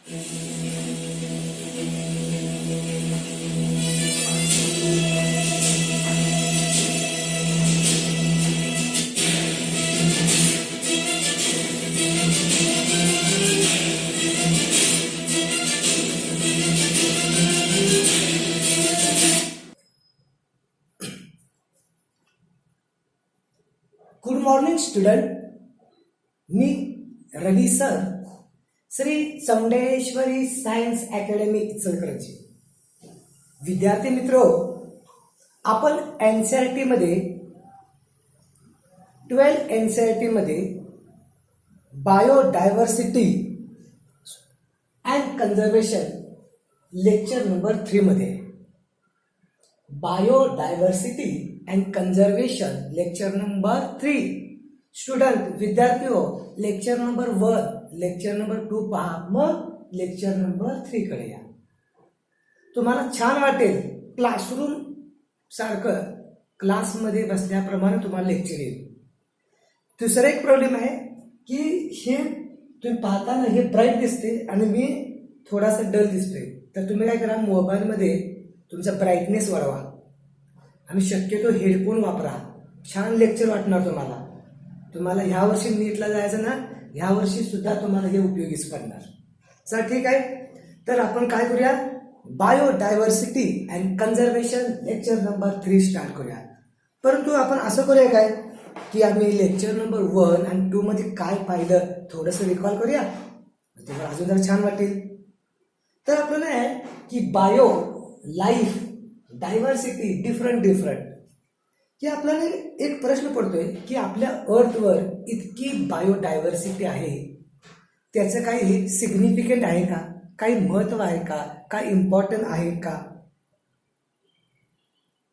Good morning student. मी Ravi sir, Shri Chaundeshwari science academy Ichalkaranji. विद्यार्थी मित्रो, आपण NCERT मध्ये 12 NCERT मध्ये biodiversity and conservation lecture number 3 मध्ये biodiversity and conservation lecture number 3. Student विद्यार्थी हो, लेक्चर नंबर 1, लेक्चर नंबर 2 पहा, मग लेक्चर नंबर 3 कडे या. तुम्हाला छान वाटेल. क्लासरूम सारखं क्लासमध्ये बसल्याप्रमाणे तुम्हाला लेक्चर येईल. दुसरा एक प्रॉब्लेम आहे की हे तुम्ही पाहताना हे ब्राईट दिसते आणि मी थोडासा डल दिसतोय. तर तुम्ही काय करा, मोबाईलमध्ये तुमचा ब्राईटनेस वाढवा आणि शक्यतो हेडफोन वापरा. छान लेक्चर वाटणार तुम्हाला. तुम्हाला ह्या वर्षी नीटला जायचं ना, ह्या वर्षी सुद्धा तुम्हाला हे उपयोगीच पडणार. चला ठीक आहे. तर आपण काय करूया, biodiversity and conservation lecture number 3 start करूया. परंतु आपण असं करूया काय की आम्ही लेक्चर नंबर 1 आणि 2 मध्ये काय पाहिलं थोडंसं रिकॉल करूया, तेव्हा अजून जरा छान वाटेल. तर आपल्याला आहे की बायो, लाईफ, डायव्हर्सिटी, डिफरंट की आपल्याला एक प्रश्न पडतोय की आपल्या अर्थवर इतकी बायोडायव्हर्सिटी आहे, त्याचं काही सिग्निफिकंट आहे का, काही महत्व आहे का, काही इम्पॉर्टंट आहे का?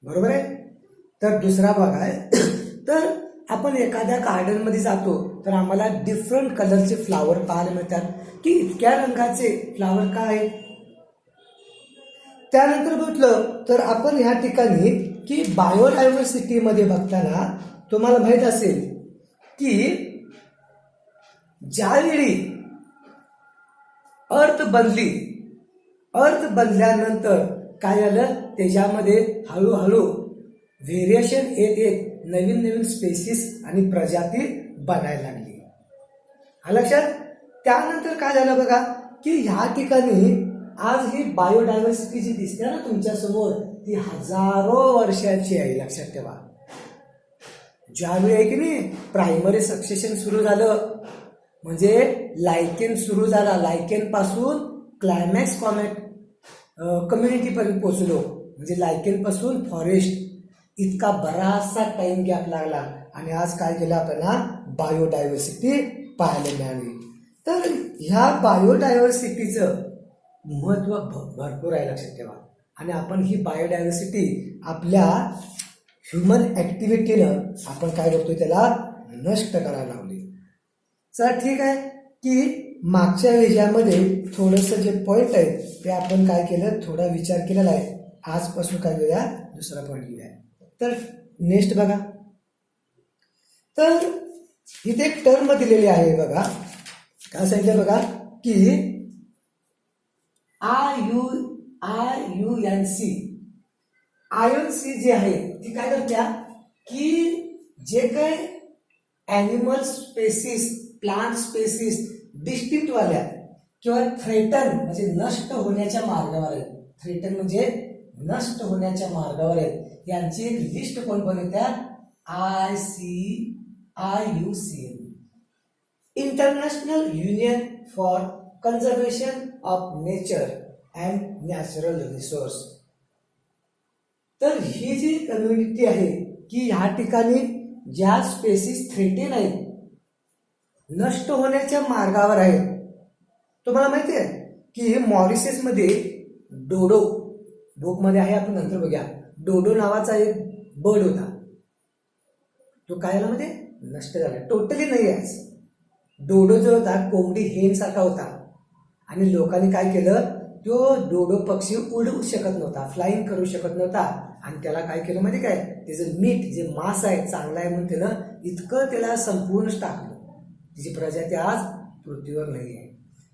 बरोबर आहे. तर दुसरा भाग आहे, तर आपण एखाद्या गार्डनमध्ये जातो तर आम्हाला डिफरंट कलरचे फ्लावर पाहायला मिळतात की इतक्या रंगाचे फ्लावर का आहेत. त्यानंतर बघितलं तर आपण ह्या ठिकाणी की बायोडायव्हर्सिटीमध्ये बघताना तुम्हाला माहित असेल की ज्यावेळी अर्थ बनल्यानंतर काय झालं, त्याच्यामध्ये हळूहळू व्हेरिएशन येत नवीन स्पेसिस आणि प्रजाती बनायला लागली. हा लक्षात. त्यानंतर काय झालं बघा की ह्या ठिकाणी आज ही बायोडायव्हर्सिटी जी दिसते ना तुमच्या समोर, ती हजारो वर्षाची आहे. लक्षात ठेवा. ज्यावेळी आहे की नाही प्रायमरी सक्सेशन सुरू झालं, म्हणजे लायकेन सुरू झाला, लायकेन पासून क्लायमॅक्स कम्युनिटी पर्यंत पोहोचलो, म्हणजे लायकेन पासून फॉरेस्ट, इतका बराचसा टाइम गॅप लागला आणि आज काय केलं आपल्याला बायोडायव्हर्सिटी पाहायला मिळाली. तर ह्या बायोडायव्हर्सिटीचं महत्व भरपूर आहे. लक्षात ठेवा. आणि आपण ही बायोडायव्हर्सिटी आपल्या ह्युमन ऍक्टिव्हिटीनं आपण काय करतोय, त्याला नष्ट करायला लावली. चला ठीक आहे की मागच्या ह्याच्यामध्ये थोडंसं जे पॉईंट आहे ते आपण काय केलं, थोडा विचार केलेला आहे. आजपासून काय घेऊया, दुसरा पॉईंट घेऊया. तर नेक्स्ट बघा, तर इथे एक टर्म दिलेली आहे बघा. काय सांगितलं बघा की आययुएनसी जी आहे ती काय करत्या की जे काही animal species, plant species district वाल्या किंवा थ्रेटन म्हणजे नष्ट होण्याच्या मार्गावर आहेत, थ्रेटन म्हणजे नष्ट होण्याच्या मार्गावर आहेत, यांची एक लिस्ट कोण बनवतात, IUCN, international union for conservation of nature and natural resource. तर ही जी कम्युनिटी आहे की ह्या ठिकाणी ज्या स्पेसिस थ्रेटेन आहेत, नष्ट होण्याच्या मार्गावर आहेत. तुम्हाला माहिती आहे की हे मॉरिशसमध्ये डोडो बुकमध्ये आहे, आपण नंतर बघूया. डोडो नावाचा एक बर्ड होता, तो काय झाला म्हणजे नष्ट झाला, टोटली नाही आहे. डोडो जो होता कोंबडी हेन सारखा होता आणि लोकांनी काय केलं, तो डोडो पक्षी उडू शकत नव्हता, फ्लाइंग करू शकत नव्हता आणि त्याला काय केलं माहिती काय, त्याचं मीठ जे मांस आहे चांगला आहे म्हणून त्यानं इतकं त्याला संपूर्ण टाकलं. तिची प्रजाती आज पृथ्वीवर नाही आहे.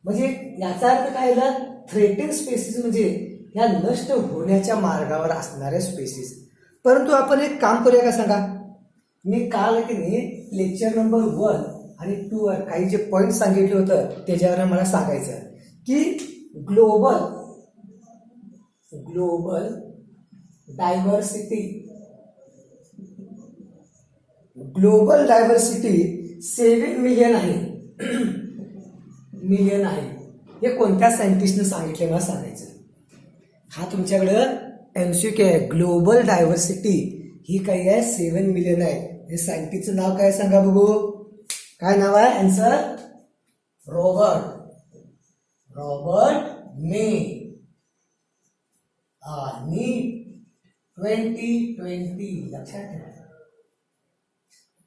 म्हणजे याचा अर्थ काय झाला, थ्रेटेड स्पेसीस म्हणजे ह्या नष्ट होण्याच्या मार्गावर असणाऱ्या स्पेसीस. परंतु आपण एक काम करूया का सांगा, मी काल की नाही लेक्चर नंबर 1 आणि 2 वर काही जे पॉईंट सांगितले होतं त्याच्यावर मला सांगायचं की ग्लोबल डायव्हर्सिटी 7 मिलियन आहे. मिलियन आहे हे कोणत्या सायंटिस्टने सांगितले मला सांगायचं. हा तुमच्याकडं एमसीक्यू आहे. ग्लोबल डायव्हर्सिटी ही काही आहे 7 मिलियन आहे. हे सायंटिस्टचं नाव काय सांगा बघू, काय नाव आहे आन्सर, रॉबर्ट मे. आणि 2020 लक्षात ठेवा.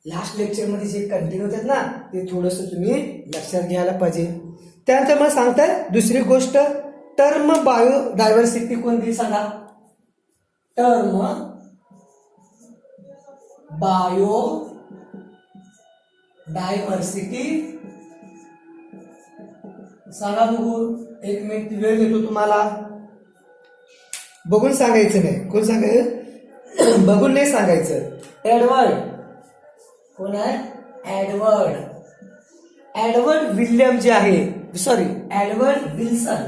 लास्ट लेक्चर मध्ये जे कंटिन्यू होतात ना ते थोडस तुम्ही लक्षात घ्यायला पाहिजे. त्यानंतर मला सांगताय दुसरी गोष्ट, टर्म बायोडायव्हर्सिटी कोणती सांगा. टर्म बायोडायव्हर्सिटी सांगा बघू. 1 मिनिट वेळ देतो तुम्हाला. बघून सांगायचं नाही. कोण सांगायचं, बघून नाही सांगायचं. एडवर्ड, कोण आहे, एडवर्ड विल्यम जे आहे, सॉरी एडवर्ड विल्सन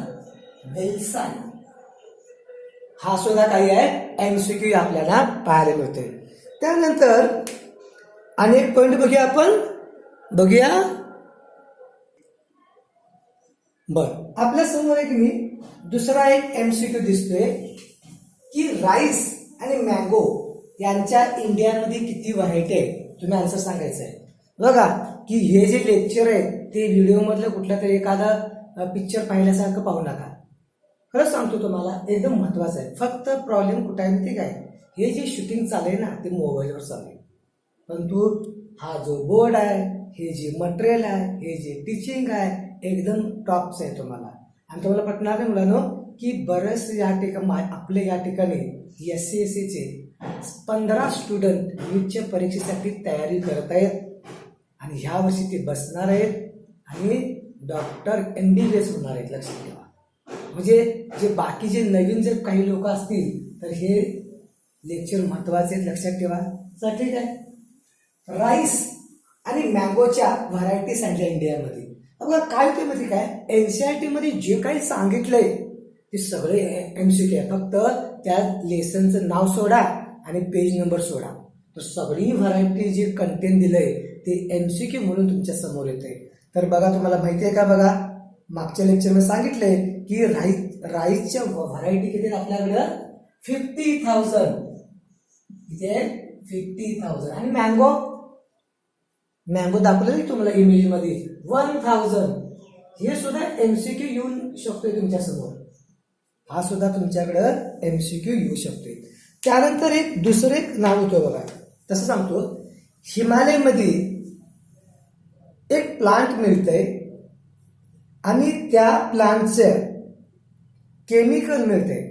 हा सुद्धा काही आहे एमसीक्यू आपल्याला पाहायला मिळते. त्यानंतर अनेक पॉइंट बघूया आपण. बर, आपल्या समोर एक मी दुसरा एक एमसीक्यू दिसतोय की राईस आणि मँगो यांच्या इंडियामध्ये किती व्हरायटी आहे. तुम्ही आन्सर सांगायचं आहे. बघा की हे जे लेक्चर आहे ते व्हिडिओ मधलं कुठला तरी एखादा पिक्चर पाहिल्यासारखं पाहू नका. खरंच सांगतो तुम्हाला, एकदम महत्वाचं आहे. फक्त प्रॉब्लेम कुठे आहे माहिती काय, हे जे शूटिंग चालू आहे ना ते मोबाईलवर चालू आहे. परंतु हा जो बोर्ड आहे, हे जे मटेरियल आहे, हे जे टीचिंग आहे एकदम टॉपच आहे तुम्हाला. आणि तुम्हाला पटणार नाही मुलांनो की बरेच या ठिकाणी आपल्या या ठिकाणी SCSE चे 15 स्टुडंट नीटच्या परीक्षेसाठी तयारी करत आहेत आणि ह्या वर्षी ते बसणार आहेत आणि डॉक्टर MBBS होणार आहेत. लक्षात ठेवा. म्हणजे जे बाकी जे नवीन जर काही लोक असतील तर हे लेक्चर महत्वाचे आहेत, लक्षात ठेवा. चल ठीक आहे. राईस आणि मँगोच्या व्हरायटी सांगितल्या इंडियामध्ये. बघा काय ते मध्ये काय NCERT मध्ये जे काही सांगितलंय ते सगळे MCQ आहे. फक्त त्या लेसनचं नाव सोडा आणि पेज नंबर सोडा, तर सगळी व्हरायटी जे कंटेंट दिलंय ते MCQ म्हणून तुमच्या समोर येते. तर बघा तुम्हाला माहिती आहे का, बघा मागच्या लेक्चरमध्ये सांगितलंय की राईसच्या व्हरायटी किती आहेत आपल्याकडं 50,000. किती आहे 50,000. आणि मँगो दाखवलं तुम्हाला इमेज मध्ये 1,000. हे सुद्धा MCQ येऊन शकतोय तुमच्या समोर. हा सुद्धा तुमच्याकडं MCQ येऊ शकतोय. त्यानंतर एक दुसरं एक नाव होतं बघा, तसं सांगतो. हिमालयमध्ये एक प्लांट मिळतंय आणि त्या प्लांटचं केमिकल मिळतंय.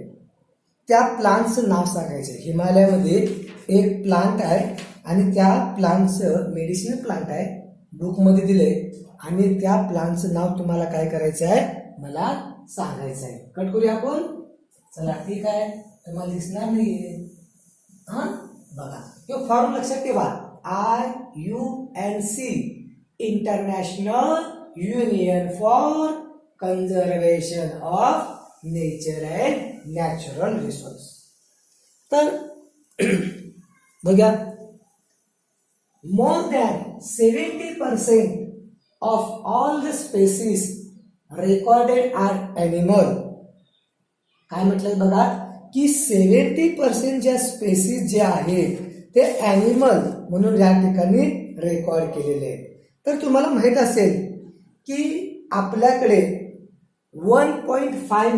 त्या प्लांटचं नाव सांगायचं. हिमालयामध्ये एक प्लांट आहे आणि त्या प्लांटचं मेडिसिनल प्लांट आहे, बुकमध्ये दिलंय आणि त्या प्लांटचं नाव तुम्हाला काय करायचं आहे, मला सांगायचं आहे. कट करूया आपण. चला ठीक आहे, तुम्हाला दिसणार नाहीये. हा बघा तो फॉर्म लक्षात ठेवा. IUCN international union for conservation of nature and natural resource. तर बघा, more than 70% of all the species recorded are animal. काय म्हटलं बघा की 70% ज्या स्पेसीज जे आहेत ते ॲनिमल म्हणून या ठिकाणी रेकॉर्ड केलेले आहेत. तर तुम्हाला माहित असेल की आपल्याकडे 1.5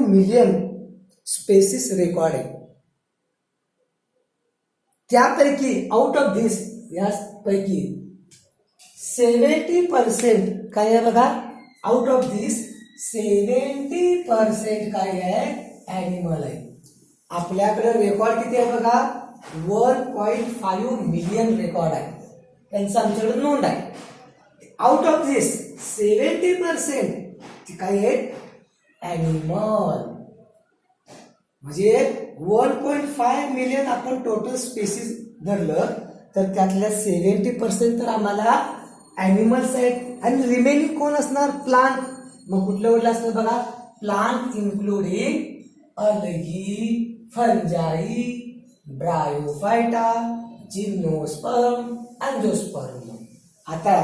मिलियन स्पेसीस रेकॉर्ड आहे. त्यापैकी आउट ऑफ दिस यापैकी 70% काय आहे बघा, आउट ऑफ दिस 70% काय आहे, ॲनिमल आहे. आपल्याकडे रेकॉर्ड किती आहे बघा 1.5 मिलियन रेकॉर्ड आहे, त्यांचं आमच्याकडे नोंद आहे. आउट ऑफ दिस 70% काय आहेत ॲनिमल. म्हणजे 1.5 मिलियन आपण टोटल स्पेसिस धरलं तर त्यातल्या 70% तर आम्हाला ॲनिमल्स आहेत आणि रिमेनिंग कोण असणार प्लांट. मग कुठलं कुठलं असणार बघा, plant including algae, fungi, Bryophyta, gymnosperm, angiosperm. आता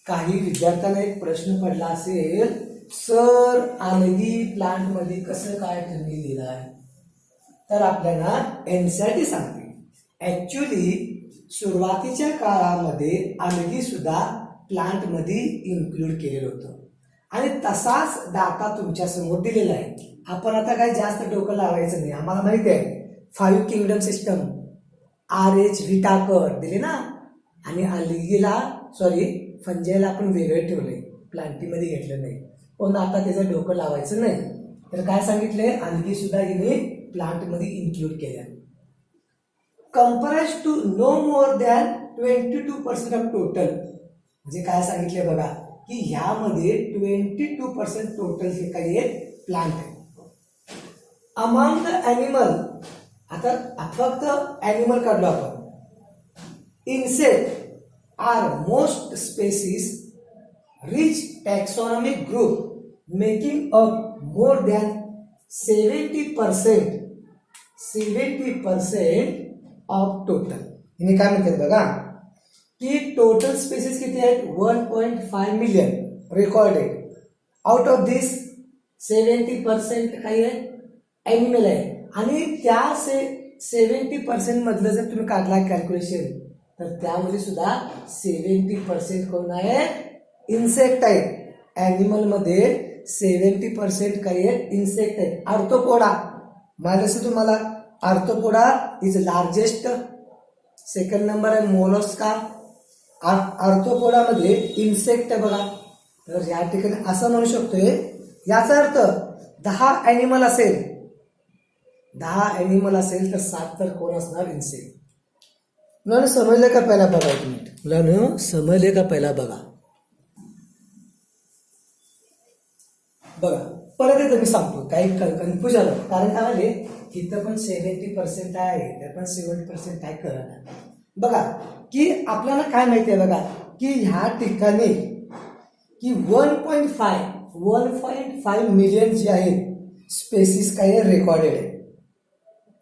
काही विद्यार्थ्यांना एक प्रश्न पडला असेल, सर अल्गी प्लांट मध्ये कसं काय तुम्ही लिहिलंय. तर आपल्याला एनसीईआरटी सांगते ऍक्च्युली सुरुवातीच्या काळामध्ये अल्गी सुद्धा प्लांट मध्ये इन्क्लूड केलेलं होतं आणि तसाच डाटा तुमच्या समोर दिलेला आहे. आपण आता काही जास्त डोकं लावायचं नाही. आम्हाला माहिती आहे 5 किंगडम सिस्टम RH विटाकर दिले ना, आणि अल्गीला फंजाईला आपण वेगळे ठेवले, प्लांटीमध्ये घेतलं नाही. पण आता त्याचं डोकं लावायचं नाही. तर काय सांगितलंय, अल्गी सुद्धा हिने प्लांटमध्ये इन्क्लूड केल्या. Compared to no more than 22% of total. म्हणजे काय सांगितलंय बघा की ह्यामध्ये 22% टोटल हे काही प्लांट आहे. अमॉंग द ॲनिमल, आता फक्त ॲनिमल काढलो आपण. Insect are most species rich taxonomic group making up more than 70% of total. हिने काय म्हणतात बघा की टोटल स्पेसीस किती आहेत 1.5 million recorded. Out of this 70% काही आहे ॲनिमल आहे. आणि त्या 70% मधलं जर तुम्ही काढला कॅल्क्युलेशन तर त्यामध्ये सुद्धा 70% कोण आहे इन्सेक्ट आहेत. ॲनिमल मध्ये 70% काही आहेत इन्सेक्ट आहेत. आर्थ्रोपोडा माहिती असेल तुम्हाला, arthropoda is largest. Second number आहे मोलस्का. आर्थ्रोपोडामध्ये इन्सेक्ट आहे बघा. तर या ठिकाणी असं म्हणू शकतोय, याचा अर्थ 10 ॲनिमल असेल, 10 ॲनिमल असेल तर 7 तर कोण असणार इन्सेक्ट. मुलांना समजलं का पहिला बघा, एक मिनिट मुलांना समजले का पहिला बघा. बघा परत एकदा मी सांगतो, काही कन्फ्युज झालं कारण काय झाले इथं पण 70% आहे, इथं पण 70% काय कळलं. बघा की आपल्याला काय माहिती आहे बघा की ह्या ठिकाणी की 1.5 मिलियन जे आहेत स्पेसिस काही रेकॉर्डेड आहे,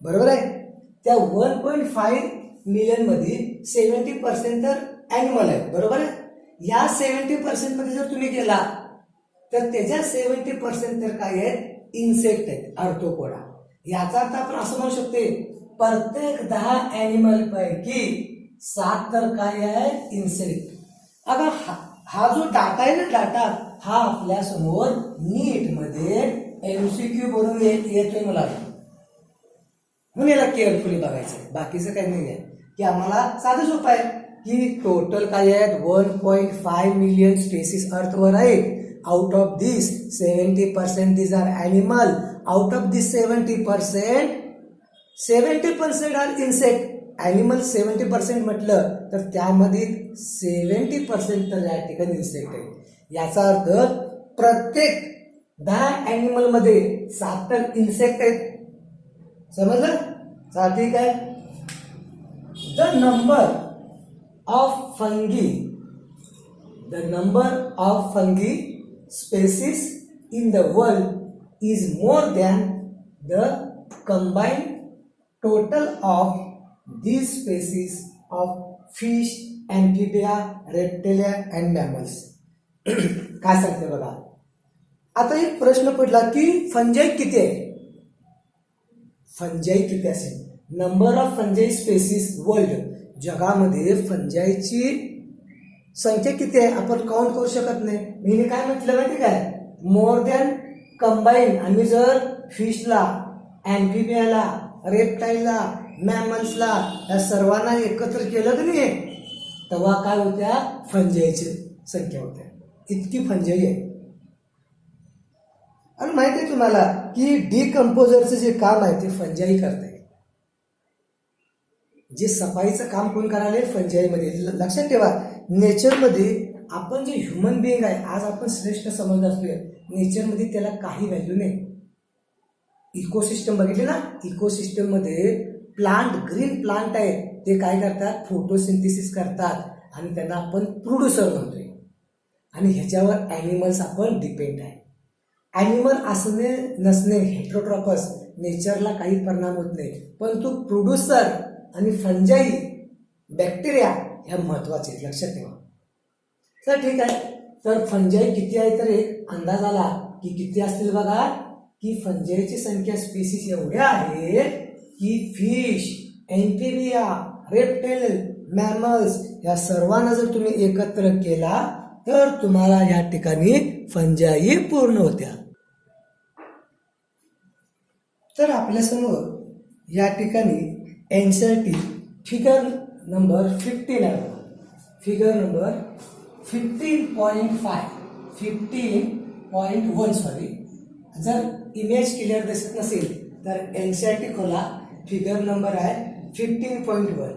बरोबर आहे. त्या 1.5 मिलियन मध्ये 70% तर ॲनिमल आहे, बरोबर आहे. या 70% मध्ये जर तुम्ही गेला तर त्याच्या 70% तर काय आहेत इन्सेक्ट आहेत, आर्थ्रोपोडा. याचा अर्थ आपण असं म्हणू शकतो प्रत्येक 10 ॲनिमल पैकी 7 तर काय आहे इन्सेक्ट. अगं हा जो डाटा आहे ना, डाटा हा आपल्या समोर नीट मध्ये MCQ बनवून येतोय मला, म्हणून याला केअरफुली बघायचं. बाकीचं काही नाही आहे की आम्हाला साधं सोपं आहे की टोटल काय आहेत 1.5 मिलियन स्पेसिस अर्थवर आहेत. Out of this 70% these are animal. Out of this 70% are insect. Animal 70% म्हटलं तर त्यामध्ये 70% तर या ठिकाणी इन्सेक्ट आहे. याचा अर्थ प्रत्येक 10 ॲनिमल मध्ये 7 तर इन्सेक्ट आहेत. समजलं? ठीक आहे. The number of fungi species in the world is more than the combined total of these species of fish, amphibia, reptilia and mammals. काय सांगते बघा. आता एक प्रश्न पडला की फंजाई किती आहे, फंजाई किती असेल. Number of fungi species world, जगामध्ये फंजाईची संख्या किती आहे आपण काउंट करू शकत नाही. मी काय म्हटलं माहिती काय, मोर दॅन कंबाईन. आम्ही जर फिशला, ॲम्फिबियाला, रेप्टाईलला, मॅमल्सला या सर्वांना एकत्र केलं की नाही तेव्हा काय होत्या फंजाईची संख्या होत्या. इतकी फंजाई आहे. आणि माहिती आहे तुम्हाला की डिकम्पोजरचं जे काम आहे ते फंजाई करते. जे सफाईचं काम कोण करायला फंजाईमध्ये. लक्षात ठेवा, नेचरमध्ये आपण जे ह्युमन बिईंग आहे, आज आपण श्रेष्ठ समजत असतोय, नेचरमध्ये त्याला काही व्हॅल्यू नाही. इकोसिस्टम बघितले ना, इकोसिस्टममध्ये प्लांट, ग्रीन प्लांट आहे, ते काय करतात, फोटोसिंथेसिस करतात आणि त्यांना आपण प्रोड्युसर म्हणतोय. आणि ह्याच्यावर ॲनिमल्स आपण डिपेंड आहे. ॲनिमल असणे नसणे हेट्रोट्रॉपस नेचरला काही परिणाम होत नाही, पण तो प्रोड्युसर आणि फंजाई बॅक्टेरिया ह्या महत्वाचे आहेत, लक्षात ठेवा. तर ठीक आहे, तर फंजाई किती आहे, तर एक अंदाज आला की किती असतील बघा, की फंजाईची संख्या स्पीसीस एवढ्या आहेत की फिश, एम्फिबिया, रेप्टाइल, मॅमल्स या सर्वांना जर तुम्ही एकत्र केला तर तुम्हाला या ठिकाणी फंजाई पूर्ण होत्या. तर आपल्यासमोर या ठिकाणी एनसीईआरटी फिगर नंबर 15 आहे. Figure number 15.5 15.1 sorry. जर इमेज क्लिअर दिसत नसेल तर एनसीईआरटी खोला, फिगर नंबर आहे 15.1.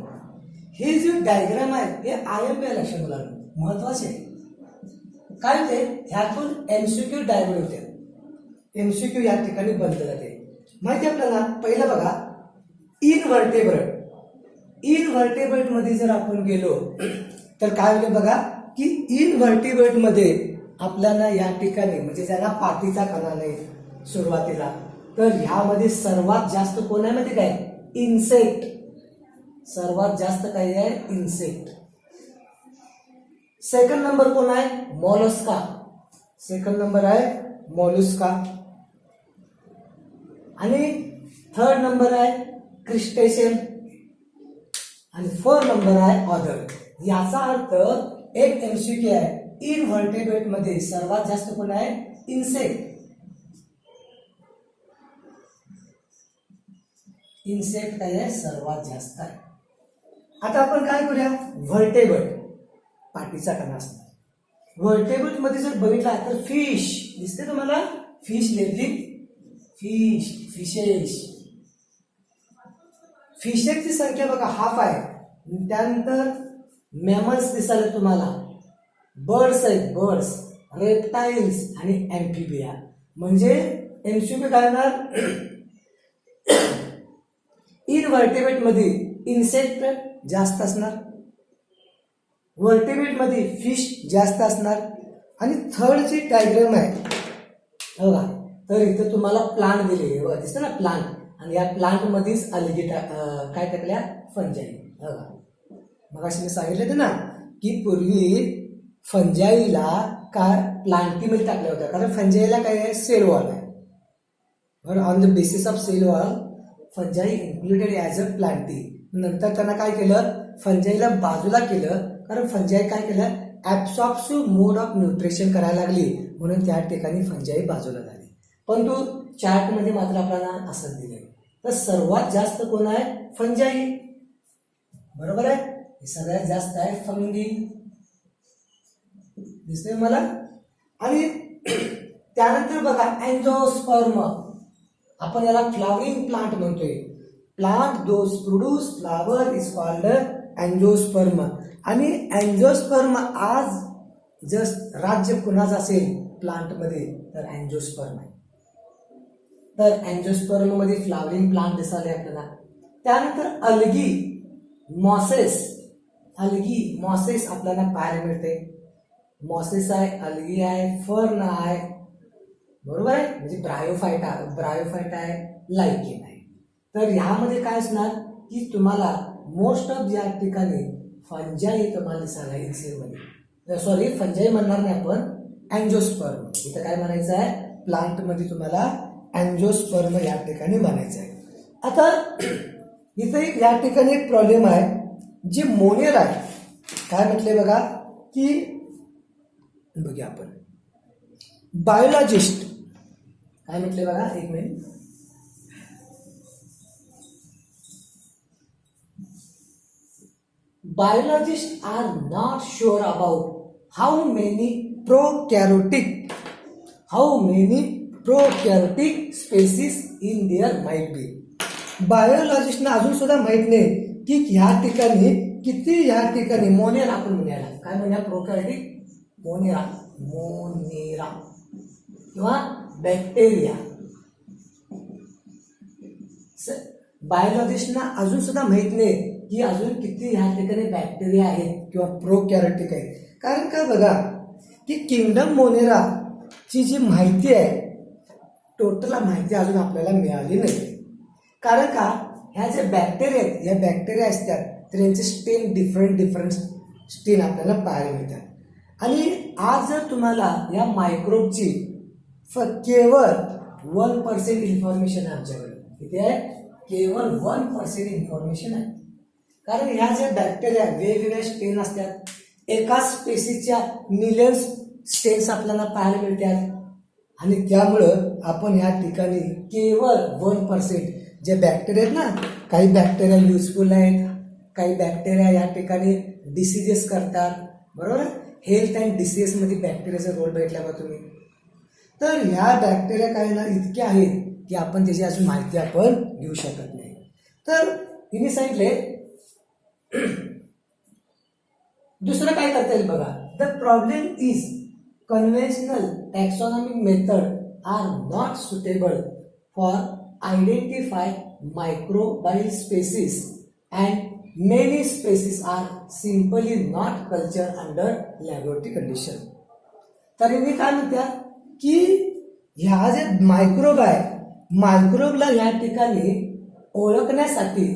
हे जे डायग्राम आहे हे IMP लक्षात मुलांना महत्वाचे आहे. काय होते, ह्यातून MCQ डायव्हर्ट होते. MCQ या ठिकाणी बनले जाते. माहिती आपल्याला, पहिलं बघा, इनव्हर्टेब्रेट. इनव्हर्टेब्रेट मध्ये जर आपण गेलो तर काय होते बघा, की इनव्हर्टेब्रेट मध्ये आपल्याला या ठिकाणी म्हणजे ज्यांना पाठीचा कणा नाही सुरुवातीला, तर ह्यामध्ये सर्वात जास्त कोण आहे माहिती काय, इन्सेक्ट. सर्वात जास्त काय आहे, इन्सेक्ट. सेकंड नंबर कोण आहे, मॉलस्का. सेकंड नंबर आहे मॉलस्का. आणि थर्ड नंबर आहे क्रिस्टेशियन. आणि फोर्थ नंबर आहे ऑदर. याचा अर्थ एक MCQ आहे, इनव्हर्टेब्रेट मध्ये सर्वात जास्त कोण आहे, इन्सेक्ट. इन्सेक्ट काय आहे, सर्वात जास्त आहे. आता आपण काय करूया, व्हर्टेब्रेट, पाठीचा कणा असणार. व्हर्टेब्रेट मध्ये जर बघितला तर फिश दिसते तुम्हाला, फिश लिव्हिंग, फिश, फिशेस. फिशेसची संख्या बघा हाफ आहे. त्यानंतर मॅमल्स दिसायला तुम्हाला, बर्ड्स आहेत, बर्ड्स, रेप्टाइल्स आणि एम्फिबिया. म्हणजे MCQ काय होणार, इनव्हर्टेब्रेट मध्ये इन्सेक्ट जास्त असणार, व्हर्टेब्रेट मध्ये फिश जास्त असणार. आणि थर्ड जी डायग्राम आहे बघा, तर इथं तुम्हाला प्लांट दिले दिसतं ना, प्लांट. आणि या प्लांट मध्येच अलगी काय टाकल्या, फंजाई. बघा मग अशी मी सांगितलं ना की पूर्वी फंजाईला काय प्लांटीमध्ये टाकल्या होत्या, कारण फंजाईला काय आहे, सेल वॉल आहे. बरं, on the basis of cell wall fungi included as a plantae. नंतर त्यांना काय केलं, फंजाईला बाजूला केलं, कारण फंजाई काय केलं, ऍब्सॉर्प्टिव्ह मोड ऑफ न्यूट्रिशन करायला लागली, म्हणून त्या ठिकाणी फंजाई बाजूला झाली. पण तो चार्ट मध्ये मात्र आपल्याला असंच दिलंय. तर सर्वात जास्त कोण आहे, फंजाई. बरोबर आहे, हे सगळ्यात जास्त आहे फंगी. दिसतंय मला. आणि त्यानंतर बघा अँजिओस्पर्म. आपण याला फ्लावरिंग प्लांट म्हणतोय. Plant those produce flower is called angiosperm. आणि अँजिओस्पर्म आज जस्ट राज्य कुणाचं असेल प्लांटमध्ये, तर अँजिओस्पर्म आहे. तर अँजिओस्पर्म मध्ये फ्लावरिंग प्लांट दिसाले आपल्याला. त्यानंतर अल्गी, मॉसेस. अल्गी, मॉसेस आपल्याला पाहायला मिळते. मॉसेस आहे, अल्गी आहे, फर्न आहे. बरोबर आहे, म्हणजे ब्रायोफाइट आहे, लायकेन आहे. तर ह्यामध्ये काय असणार की तुम्हाला मोस्ट ऑफ ज्या ठिकाणी फंजाई तुम्हाला दिसायला इन्सेक्टमध्ये, सॉरी फंजाई म्हणणार नाही आपण, अँजिओस्पर्म. इथं काय म्हणायचं आहे, प्लांट मध्ये तुम्हाला अँजिओस्पर्म या ठिकाणी म्हणायचं आहे. आता इथं एक या ठिकाणी एक प्रॉब्लेम आहे, जे मोनियर आहे. काय म्हटले बघा, की बघूया आपण बायोलॉजिस्ट काय म्हटले बघा, एक minute. Biologists are not sure about how many prokaryotic species in there might be. बायोलॉजिस्टना अजून सुद्धा माहित नाही की ह्या ठिकाणी किती, ह्या ठिकाणी मोनेरा आपण म्हणूया, काय म्हणूया, प्रोकॅरियोटिक मोनेरा किंवा बॅक्टेरिया. बायोलॉजिस्टना अजून सुद्धा माहित नाही की अजून किती ह्या ठिकाणी बॅक्टेरिया आहेत किंवा प्रोकॅरियोटिक आहेत. कारण का बघा की किंगडम मोनेरा ची जी माहिती आहे, टोटल माहिती अजून आपल्याला मिळाली नाही. कारण का ह्या ज्या बॅक्टेरिया आहेत, या बॅक्टेरिया असतात तर यांचे स्टेन डिफरंट स्टेन आपल्याला पाहायला मिळतात. आणि आज जर तुम्हाला या मायक्रोबची केवळ 1% इन्फॉर्मेशन आहे आमच्याकडे. किती आहे? केवळ 1% इन्फॉर्मेशन आहे. कारण ह्या ज्या बॅक्टेरिया वेगवेगळ्या स्टेन असतात, एकाच स्पेसीसच्या मिलियन्स स्टेन्स आपल्याला पाहायला मिळतात. आणि त्यामुळं आपण ह्या ठिकाणी केवळ 1% जे बॅक्टेरिया आहेत ना, काही बॅक्टेरिया युजफुल आहेत, काही बॅक्टेरिया या ठिकाणी डिसीजेस करतात, बरोबर. हेल्थ अँड डिसीजेसमध्ये बॅक्टेरियाचा रोल भेटला बघा तुम्ही. तर ह्या बॅक्टेरिया काही ना इतके आहेत की आपण त्याची अजून माहिती आपण घेऊ शकत नाही. तर तिने सांगितले दुसरं काय करता येईल बघा. The problem is conventional taxonomic method are not suitable for identify microbial species and many species are simply not culture under laboratory condition. तरी मी काय म्हणतात की ह्या जे मायक्रोब आहे, मायक्रोबला ह्या ठिकाणी ओळखण्यासाठी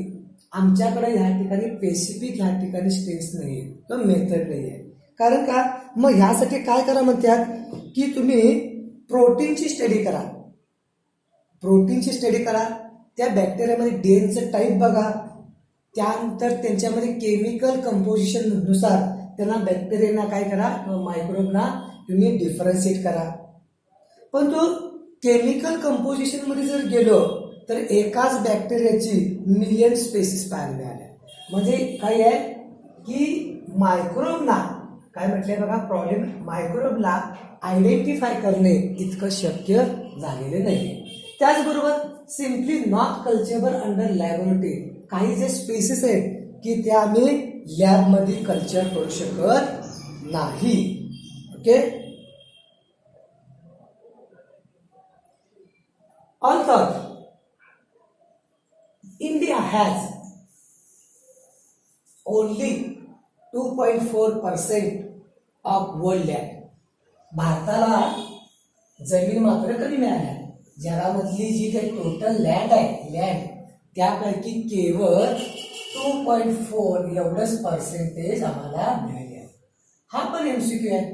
आमच्याकडे ह्या ठिकाणी स्पेसिफिक ह्या ठिकाणी स्टेन्स नाही आहे किंवा मेथड नाही आहे. कारण का मग ह्यासाठी काय करा म्हणतात की तुम्ही प्रोटीनची स्टडी करा, प्रोटीनची स्टडी करा, त्या बॅक्टेरियामध्ये डीएनएचं टाईप बघा, त्यानंतर त्यांच्यामध्ये केमिकल कंपोजिशन नुसार त्यांना बॅक्टेरियाना काय करा किंवा मायक्रोबना तुम्ही डिफरन्शिएट करा. पण तो केमिकल कंपोजिशन मध्ये जर गेलो तर एकाच बॅक्टेरियाची मिलियन स्पेसिस पाहायला मिळाल्या. म्हणजे काय आहे की मायक्रोबना काय म्हटलंय बघा, प्रॉब्लेम मायक्रोबला आयडेंटिफाय करणे इतकं शक्य झालेले नाही. त्याचबरोबर simply not culturable under laboratory, काही जे स्पेसिस आहेत की त्या आम्ही लॅबमध्ये कल्चर करू शकत नाही. Okay. Although India has only 2.4% of world land, भारताला जमीन मात्र कमी मिळाल्या. जगामधली जी काही टोटल लँड आहे, लँड त्यापैकी केवळ 2.4 एवढंच पर्सेंटेज आम्हाला मिळाले आहे. हा पण एमसीक्यू आहे.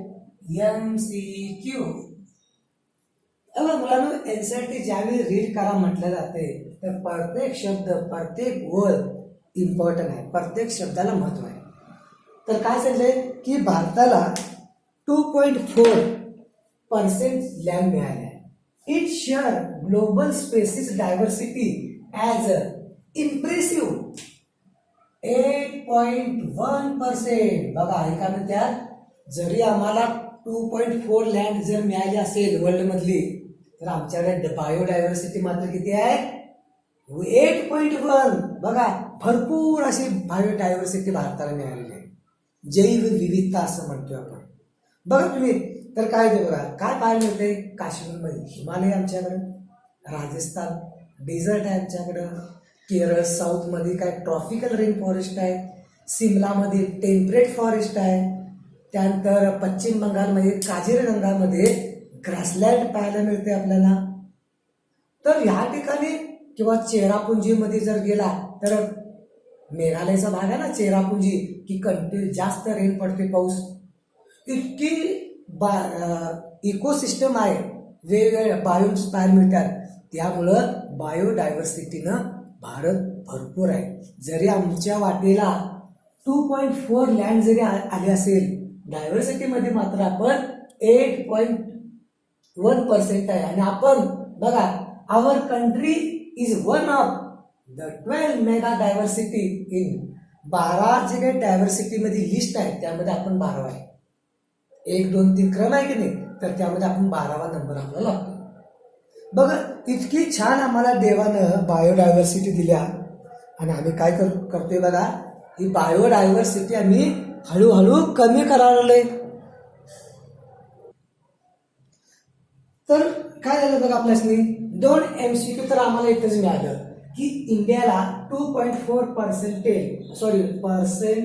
एमसीक्यू मुलांनो, एनसीईआरटी ज्यावेळी रीड करा म्हटलं जाते तर प्रत्येक शब्द, प्रत्येक वर्ड इम्पॉर्टंट आहे, प्रत्येक शब्दाला महत्व आहे. तर काय सांगितलंय की भारताला 2.4% लँड मिळाले आहे. It share global species diversity as impressive 8.1%. बघा हे काय म्हणतात, जरी आम्हाला 2.4 लँड जर मिळाली असेल वर्ल्ड मधली तर आमच्याकडे बायोडायव्हर्सिटी मात्र किती आहे, 8.1. बघा भरपूर अशी बायोडायव्हर्सिटी भारताला मिळालेली आहे, जैव विविधता असं म्हणतोय आपण. बघा तुम्ही तर काय ते बघा काय पाहायला मिळते, काश्मीरमध्ये हिमालय, आमच्याकडं राजस्थान डेझर्ट आहे, आमच्याकडं केरळ साऊथ मध्ये काय ट्रॉपिकल रेन फॉरेस्ट आहे, सिमलामध्ये टेम्परेट फॉरेस्ट आहे, त्यानंतर पश्चिम बंगालमध्ये काझीरंगामध्ये ग्रासलँड पाहायला मिळते आपल्याला. तर ह्या ठिकाणी किंवा चेरापुंजीमध्ये जर गेला तर मेघालयचा भाग आहे ना चेरापुंजी, की कंटिन्यू जास्त रेन पडते, पाऊस, इतकी इकोसिस्टम आहे, वेगवेगळ्या बायोम्स पाहायला मिळतात. त्यामुळं बायोडायव्हर्सिटीनं भारत भरपूर आहे. जरी आमच्या वाटेला 2.4 लँड जरी आले असेल, डायव्हर्सिटीमध्ये मात्र आपण 8.1% आहे. आणि आपण बघा, our country is one of the 12 mega diversity in 12 जे काही डायव्हर्सिटीमध्ये लिस्ट आहे त्यामध्ये आपण 12वा आहे. 1, 2, 3 क्रम आहे की नाही, तर त्यामध्ये आपण 12वा नंबर आपल्याला लागतो. बघा इतकी छान आम्हाला देवानं बायोडायव्हर्सिटी दिल्या आणि आम्ही काय करतोय बघा, ही बायोडायव्हर्सिटी आम्ही हळूहळू कमी करायला लागलोय. तर काय झालं बघा आपल्यासनी 2 MCQ तर आम्हाला इथंच मिळालं की इंडियाला 2.4%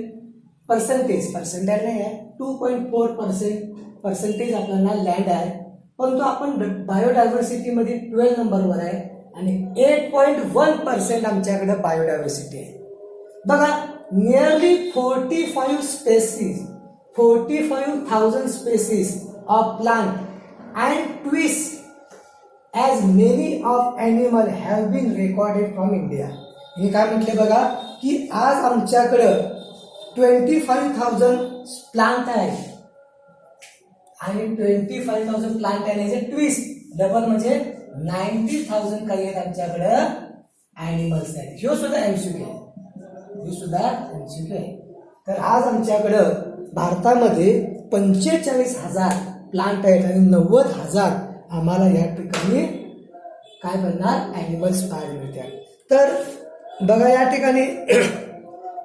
पर्सेंटेज नाही आहे, 2.4% आपल्याला लँड आहे, परंतु आपण बायोडायव्हर्सिटीमध्ये 12 नंबरवर आहे आणि 8.1% आमच्याकडे बायोडायव्हर्सिटी आहे. बघा, nearly 45,000 species of plant and twice as many of animal have been recorded from India. हे काय म्हटले बघा की आज आमच्याकडं 25,000 प्लांट आहे आणि 25,000 प्लांट आहे याचे ट्विस डबल म्हणजे 90,000 काही आहेत आमच्याकडं ॲनिमल्स आहेत. हे सुद्धा MCQ आहे. तर आज आमच्याकडं भारतामध्ये 45,000 प्लांट आहेत आणि 90,000 आम्हाला या ठिकाणी काय बनणार ॲनिमल्स पाहायला मिळतात. तर बघा या ठिकाणी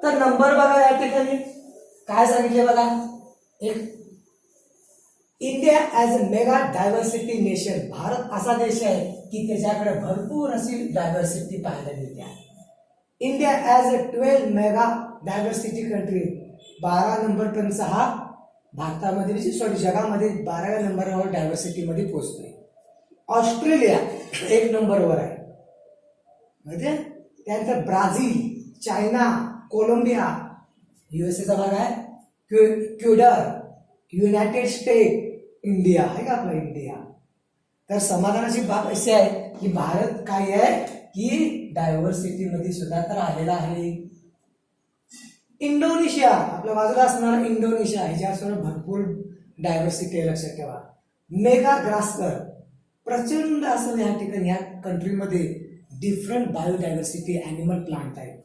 तर नंबर बघा या ठिकाणी काय सांगितले बघा, एक India as a mega diversity nation, Bharat असा देश आहे की त्याच्याकडे भरपूर अशी डायव्हर्सिटी पाहायला मिळते. India as a 12 mega diversity country, 12 नंबरपर्यंतचा हा भारतामध्ये जगामध्ये 12व्या नंबरवर डायव्हर्सिटीमध्ये पोहोचतोय. ऑस्ट्रेलिया 1 नंबरवर आहे, म्हणजे त्यानंतर ब्राझील, चायना, कोलंबिया, USA भाग आहे, क्युडर, युनायटेड स्टेट, इंडिया आहे का आपला इंडिया. तर समाधानाची बाब अशी आहे की भारत काय आहे की डायव्हर्सिटीमध्ये सुद्धा तर आलेला आहे. इंडोनेशिया आपल्या बाजूला असणारा इंडोनेशिया ह्याच्यासोबत भरपूर डायव्हर्सिटी आहे, लक्षात ठेवा. मेगाग्रास्कर प्रचंड असं या ठिकाणी या कंट्रीमध्ये डिफरंट बायोडायव्हर्सिटी ॲनिमल प्लांट आहेत.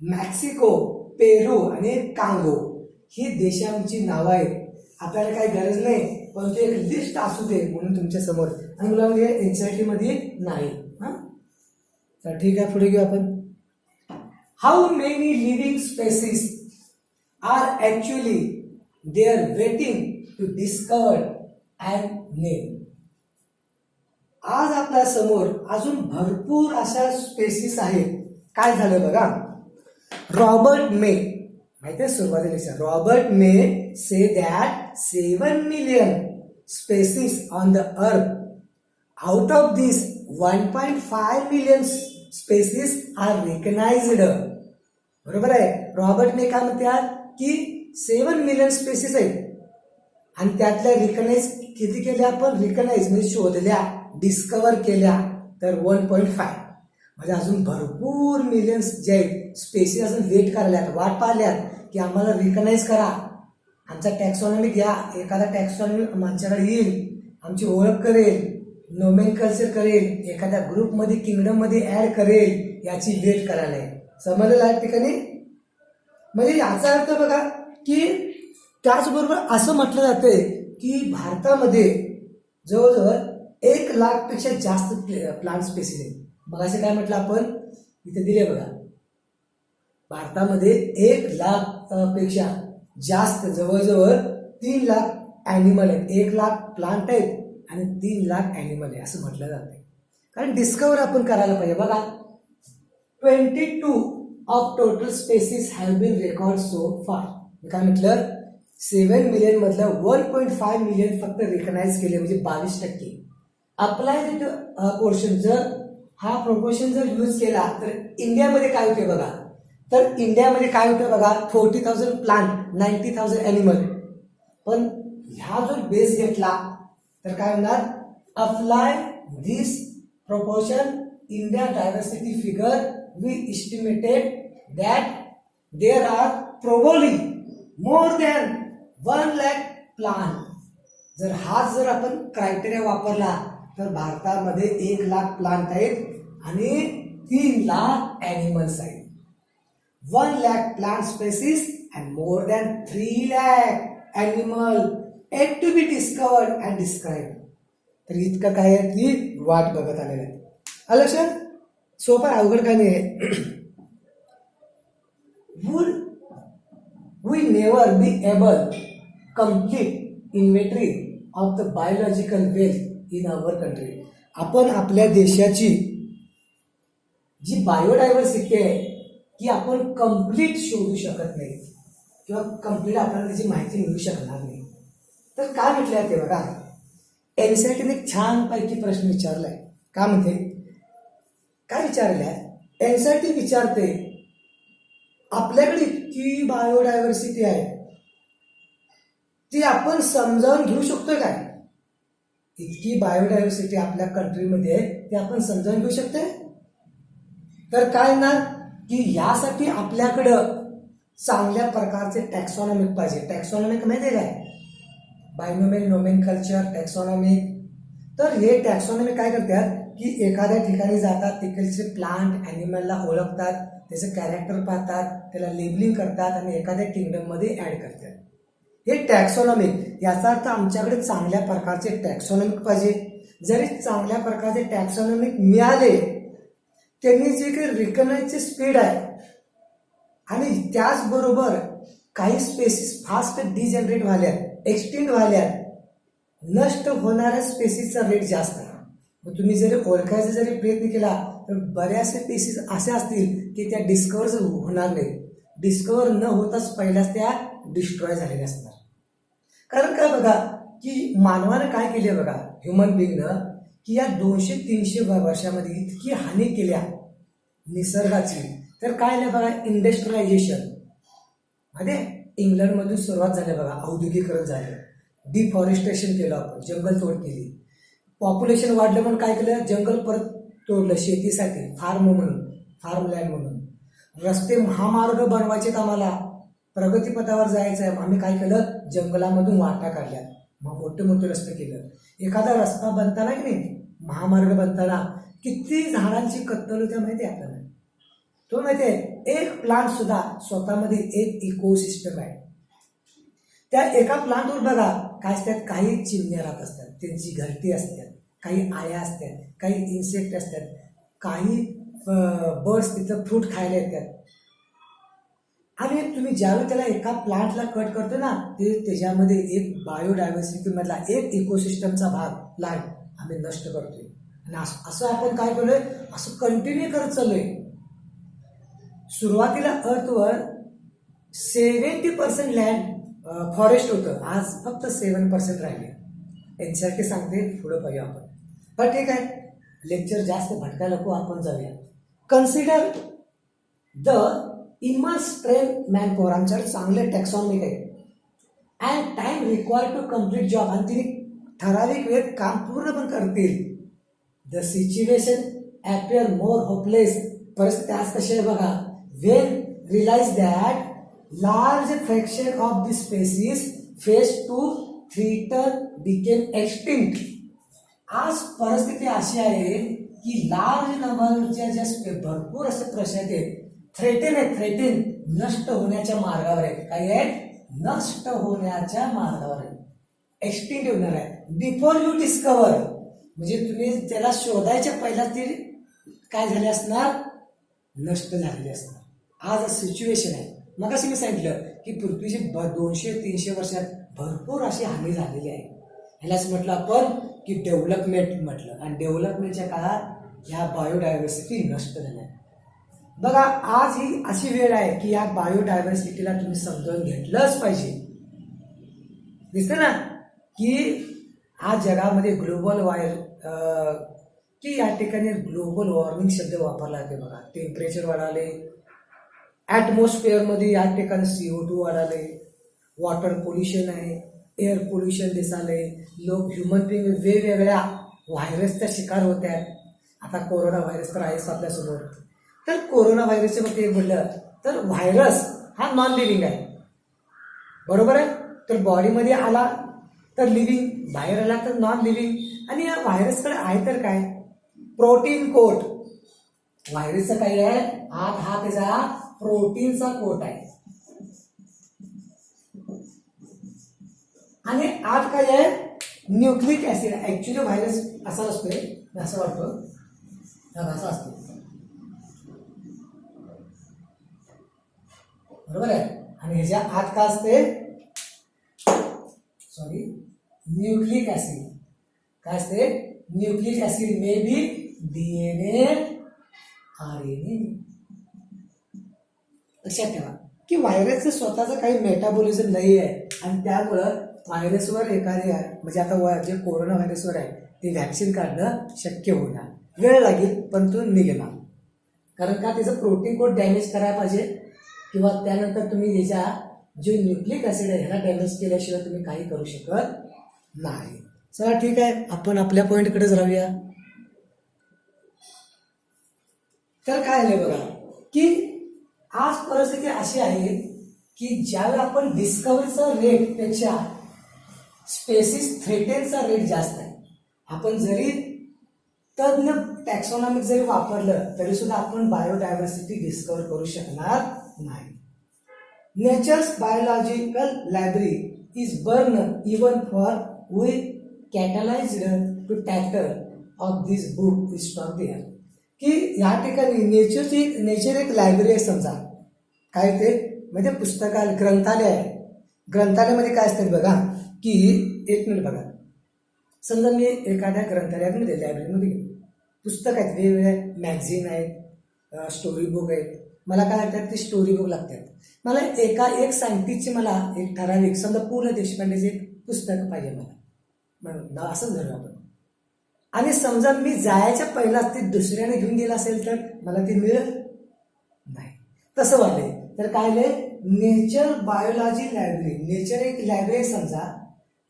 मेक्सिको, पेरू आणि कांगो ही देशांची नावं आहेत. आपल्याला काही गरज नाही, पण ते एक लिस्ट असू दे म्हणून तुमच्या समोर, आणि मुला म्हणजे एनसीईआरटी मध्ये नाही. तर ठीक आहे, पुढे घेऊ आपण. How many living species are actually there waiting to discover and name. आज आपल्या समोर अजून भरपूर अशा स्पेसीस आहेत. काय झालं बघा, रॉबर्ट मे माहिती आहे सुरुवातीला, Robert may say that 7 million species on the earth, out of these 1.5 million species are recognized. बरोबर आहे. रॉबर्ट मे काय म्हणतात की 7 million स्पेसीस आहेत आणि त्यातल्या रिकग्नाइज किती केल्या आपण, रिकग्नाइज म्हणजे शोधल्या, डिस्कवर केल्या तर 1.5, म्हणजे अजून भरपूर मिलियन्स जे आहेत स्पेसीस अजून वेट करायला, वाट पाहिल्यात की आम्हाला रिकग्नाइज करा, आमचा टॅक्सॉनॉमी घ्या, एखादा टॅक्सॉनॉमी आमच्याकडे येईल, आमची ओळख करेल, नोमेनकल्चर करेल, एखाद्या ग्रुपमध्ये किंगडममध्ये ॲड करेल, याची वेट करायला आहे. समजलेलं आहे ठिकाणी. म्हणजे याचा अर्थ बघा की त्याचबरोबर असं म्हटलं जातंय की भारतामध्ये जवळजवळ 1 लाखपेक्षा जास्त प्लांट स्पेसीस आहेत. मग असं काय म्हटलं आपण इथे दिले बघा, भारतामध्ये 1 लाखपेक्षा जास्त जवळजवळ 3 लाख ॲनिमल आहेत. 1 लाख प्लांट आहेत आणि 3 लाख ॲनिमल आहे असं म्हटलं जातंय. कारण डिस्कवर आपण करायला पाहिजे. बघा 22 of total species have been recorded so far. काय म्हटलं 7 million मधलं 1.5 million फक्त रिकग्नाइज केले, म्हणजे 22%. अप्लाय पोर्शन जर हा प्रोपोर्शन जर यूज केला तर इंडियामध्ये काय होते बघा, तर इंडियामध्ये काय होतं बघा, 40,000 प्लांट, 90,000 ॲनिमल. पण ह्या जर बेस घेतला तर काय होणार, apply this proportion India diversity figure, we estimated that there are probably more than 1 lakh plants. जर हाच जर आपण क्रायटेरिया वापरला तर भारतामध्ये 1 लाख प्लांट आहेत आणि 3 लाख ॲनिमल्स आहेत. 1 lakh plant species and more than 3 lakh animal yet to be discovered and described. तर इतकं काय आहे की वाट बघत आलेलं आहे. लक्षात सोपं अवघड काय नाही. would we never be able complete inventory of the biological wealth in our country. आपण आपल्या देशाची जी बायोडायव्हर्सिटी आहे ती आपण कम्प्लीट शोधू शकत नाही किंवा कम्प्लीट आपल्याला त्याची माहिती मिळू शकणार नाही. तर काय म्हटलंय ते बघा, एनसीईआरटीने एक छानपैकी प्रश्न विचारलाय. का म्हणते, काय विचारलंय, एनसीईआरटी विचारते आपल्याकडे इतकी बायोडायव्हर्सिटी आहे ती आपण समजावून घेऊ शकतोय काय? इतकी बायोडायव्हर्सिटी आपल्या कंट्रीमध्ये आहे ती आपण समजावून घेऊ शकतोय? तर काय ना की यासाठी आपल्याकडं चांगल्या प्रकारचे टॅक्सॉनॉमिक पाहिजे. टॅक्सॉनॉमिक माहिती आहे काय? Binomial nomenclature taxonomic. तर हे टॅक्सॉनॉमिक काय करतात की एखाद्या ठिकाणी जातात, तिकडचे प्लांट ॲनिमलला ओळखतात, त्याचं कॅरेक्टर पाहतात, त्याला लेबलिंग करतात आणि एखाद्या किंगडममध्ये ॲड करतात. हे टॅक्सॉनॉमिक. याचा अर्थ आमच्याकडे चांगल्या प्रकारचे टॅक्सॉनॉमिक पाहिजे. जरी चांगल्या प्रकारचे टॅक्सॉनॉमिक मिळाले, त्यांनी जे काही रिकग्नाइजची स्पीड आहे आणि त्याचबरोबर काही स्पेसिस फास्ट डिजनरेट व्हाल्यात, एक्सटिंक्ट व्हाल्यात, नष्ट होणाऱ्या स्पेसिसचा रेट जास्त आहे. मग तुम्ही जरी ओळखायचा जरी प्रयत्न केला तर बऱ्याचशा स्पेसिस असे असतील की त्या डिस्कवर होणार नाही. डिस्कवर न होताच पहिल्याच त्या डिस्ट्रॉय झालेल्या असणार. कारण काय बघा की मानवानं काय केले बघा, ह्युमन बिंगनं, की या 200-300 वर्षामध्ये इतकी हानी केल्या निसर्गाची. तर काय नाही बघा, इंडस्ट्रियलायझेशन मध्ये इंग्लंडमधून सुरुवात झाली बघा, औद्योगिकरण झालं, डिफॉरेस्टेशन केलं, आपण जंगल तोड केली, पॉप्युलेशन वाढलं म्हणून काय केलं, जंगल परत तोडलं शेतीसाठी, फार्मलँड म्हणून. रस्ते महामार्ग बनवायचे आम्हाला, प्रगतीपथावर जायचं आहे, आम्ही काय केलं, जंगलामधून वाटा काढल्या, मग मोठे मोठे रस्ते केलं. एखादा रस्ता बनताना की नाही, महामार्ग बनताना किती झाडांची कत्तल होते माहिती आहे आपल्याला. तो माहिती आहे, एक प्लांट सुद्धा स्वतःमध्ये एक इकोसिस्टम आहे. त्या एका प्लांटवर बघा काय असतात, काही चिमण्या राहत असतात, त्यांची घरटी असतात, काही आया असतात, काही इन्सेक्ट असतात, काही बर्ड्स तिथं फ्रूट खायला येतात. आणि तुम्ही ज्यावेळी त्याला एका प्लांटला कट करतो ना, ते त्याच्यामध्ये एक बायोडायव्हर्सिटी मधला एक इकोसिस्टमचा भाग प्लांट आम्ही नष्ट करतोय. आणि असं आपण काय करतोय, असं कंटिन्यू करत चाललोय. सुरुवातीला अर्थवर 70% लँड फॉरेस्ट होतं, आज फक्त 7% राहिले. एनसीईआरटी सांगते, पुढे पाहूया आपण. पण ठीक आहे, लेक्चर जास्त भटकायला नको, आपण जाऊया. Consider the immerse train man power. आमच्याकडे चांगले टॅक्सॉनॉमिक आहे. And time required to complete job. आणि तिने ठराविक वेळ काम पूर्ण पण करतील. The situation appear more hopeless. परिस्थिती आज कशी आहे बघा. When realize that large fraction of the species face to threaten became extinct. आज परिस्थिती अशी आहे की लार्ज नंबरच्या ज्या भरपूर असे प्रश्न आहेत, थ्रेटेन नष्ट होण्याच्या मार्गावर आहेत. काय आहेत, नष्ट होण्याच्या मार्गावर आहेत, एक्सटिंक्ट होणार आहे. बिफोर यू डिस्कवर, म्हणजे तुम्ही त्याला शोधायच्या पहिला ते काय झाले असणार, नष्ट झालेले असणार. आज सिच्युएशन आहे. मग असं मी सांगितलं की पृथ्वीची 200-300 वर्षात भरपूर अशी हानी झालेली आहे. ह्यालाच म्हटलं आपण की डेव्हलपमेंट म्हटलं. आणि डेव्हलपमेंटच्या काळात ह्या बायोडायव्हर्सिटी नष्ट झाल्या. बघा आज ही अशी वेळ आहे की या बायोडायव्हर्सिटीला तुम्ही समजावून घेतलंच पाहिजे. दिसतं ना की आज जगामध्ये ग्लोबल की या ठिकाणी ग्लोबल वॉर्मिंग शब्द वापरला जाते बघा. टेम्परेचर वाढाले, ॲटमॉस्फिअरमध्ये या ठिकाणी CO2 वाढाले, वॉटर पोल्युशन आहे, एअर पोल्युशन दिसाले, लोक ह्युमन बिंग वेगवेगळ्या व्हायरसचा शिकार होत आहेत. आता कोरोना व्हायरस तर आहेच आपल्यासमोर. तर कोरोना व्हायरसच्या बाबतीत बोललं तर व्हायरस हा नॉन लिव्हिंग आहे, बरोबर आहे. तर बॉडीमध्ये आला तर लिव्हिंग, बाहेर आला तर नॉन लिव्हिंग. आणि या व्हायरसकडे आहे तर काय, प्रोटीन कोट. व्हायरसचा काय आहे, आत हा त्याचा प्रोटीनचा कोट आहे. आणि आत काय आहे, न्यूक्लिक ऍसिड. ऍक्च्युली व्हायरस असा असतोय, असं वाटतं असा असतो. बरोबर आहे. आणि ह्याच्या आत काय असते, सॉरी, न्यूक्लिक ऍसिड. काय असते, nucleic acid may be DNA, RNA. लक्षात ठेवा की व्हायरसचं स्वतःचं काही मेटाबॉलिझम नाही आहे आणि त्यामुळं व्हायरसवर एखाद्या म्हणजे आता जे कोरोना व्हायरसवर आहे ते व्हॅक्सिन काढणं शक्य होणार, वेळ लागेल पण तो निघणार. कारण का, त्याचं प्रोटीन कोड डॅमेज करायला पाहिजे किंवा त्यानंतर तुम्ही त्याच्या जे न्यूक्लिक ऍसिड आहे ह्याला डॅमेज केल्याशिवाय तुम्ही काही करू शकत नाही. चला ठीक आहे, आपण आपल्या पॉईंटकडेच राहूया. तर काय आले बघा की आज परिस्थिती अशी आहे की ज्यावेळी आपण डिस्कव्हरीचा रेट पेक्षा स्पेसिस थ्रेटेनचा रेट जास्त आहे. आपण जरी तज्ञ टॅक्सॉनॉमिक जरी वापरलं तरी सुद्धा आपण बायोडायव्हर्सिटी डिस्कवर करू शकणार नाही. Nature's biological library is burn even for we catalysed to tractor of this book is stock there. की ह्या ठिकाणी नेचर एक लायब्ररी आहे समजा, काय ते म्हणजे पुस्तकालय, ग्रंथालय आहे. ग्रंथालयामध्ये काय असतं बघा की, एक मिनिट बघा, समजा मी एखाद्या ग्रंथालयामध्ये लायब्ररीमध्ये गेलो, पुस्तक आहेत वेगवेगळे, मॅगझिन आहेत, स्टोरी बुक आहेत. मला काय लागतात, ते स्टोरी बुक लागतात. मला एक सायंटिस्टची मला एक ठराविक समजा पु ल देशपांडेचे एक पुस्तक पाहिजे मला, असं धरू आपण. आणि समजा मी जायच्या पहिलाच ते दुसऱ्याने घेऊन गेलं असेल तर मला ते मिळत नाही. तसं वाटले तर काय नेचर बायोलॉजी लायब्ररी, नेचर एक लायब्ररी समजा,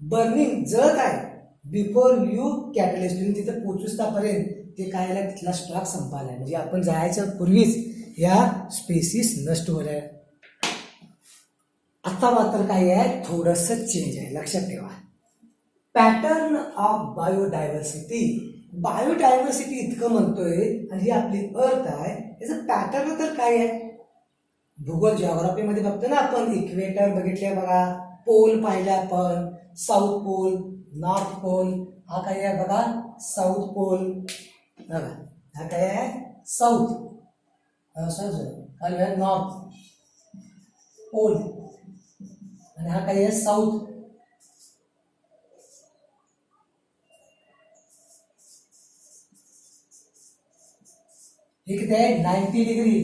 बर्निंग जळत आहे बिफोर यू कॅटलाइज, तुम्ही तिथं पोचूस्तापर्यंत ते काय आहे, तिथला स्टॉक संपायला आहे. म्हणजे आपण जायच्या पूर्वीच या स्पेसिस नष्ट होत आहे. आता मात्र काय आहे, थोडंसं चेंज आहे, लक्षात ठेवा. पॅटर्न ऑफ बायोडायव्हर्सिटी, बायोडायव्हर्सिटी इतकं म्हणतोय आणि ही आपली अर्थ आहे, याचं पॅटर्न तर काय आहे, भूगोल जिओग्राफीमध्ये बघतो ना आपण, इक्वेटर बघितले बघा, पोल पाहिले आपण, साऊथ पोल, नॉर्थ पोल. हा काय आहे बघा, साऊथ पोल. बघा हा काय आहे, साऊथ, काय नॉर्थ पोल, आणि हा काय आहे, साऊथ. हे किती आहे, 90 डिग्री.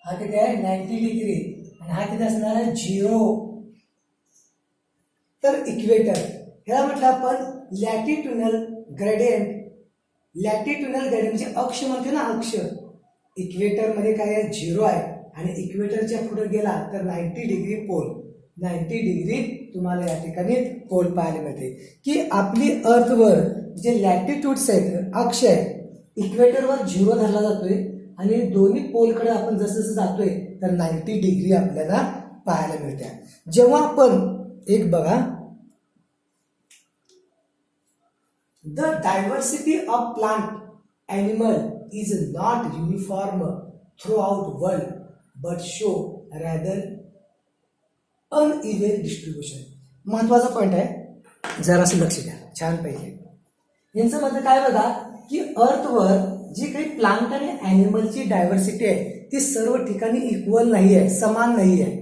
हा किती आहे, 90 डिग्री. आणि हा किती असणार आहे, 0. तर इक्वेटर ह्याला म्हटलं आपण लॅटिट्युडनल ग्रेडियंट. लॅटिट्युडनल ग्रेडियंट म्हणजे अक्ष म्हणते ना, अक्ष. इक्वेटर मध्ये काय आहे, 0 आहे. आणि इक्वेटरच्या पुढे गेला तर 90 डिग्री पोल, 90 डिग्री तुम्हाला या ठिकाणी पोल पाहायला मिळते. की आपली अर्थवर जे लॅटिट्यूड्स आहेत, अक्ष आहे, इक्वेटरवर 0 धरला जातोय आणि दोन्ही पोलकडे आपण जसं जसं जातोय तर 90 डिग्री आपल्याला पाहायला मिळते. जेव्हा आपण एक बघा, the diversity of plant animal is not uniform through out world but show rather uneven distribution. महत्वाचा पॉइंट आहे, जरासं लक्ष द्या, छान पाहिजे. यांचं मत काय बघा की अर्थवर जी काही प्लांट आणि ॲनिमलची डायव्हर्सिटी आहे ती सर्व ठिकाणी इक्वल नाही आहे, समान नाही आहे,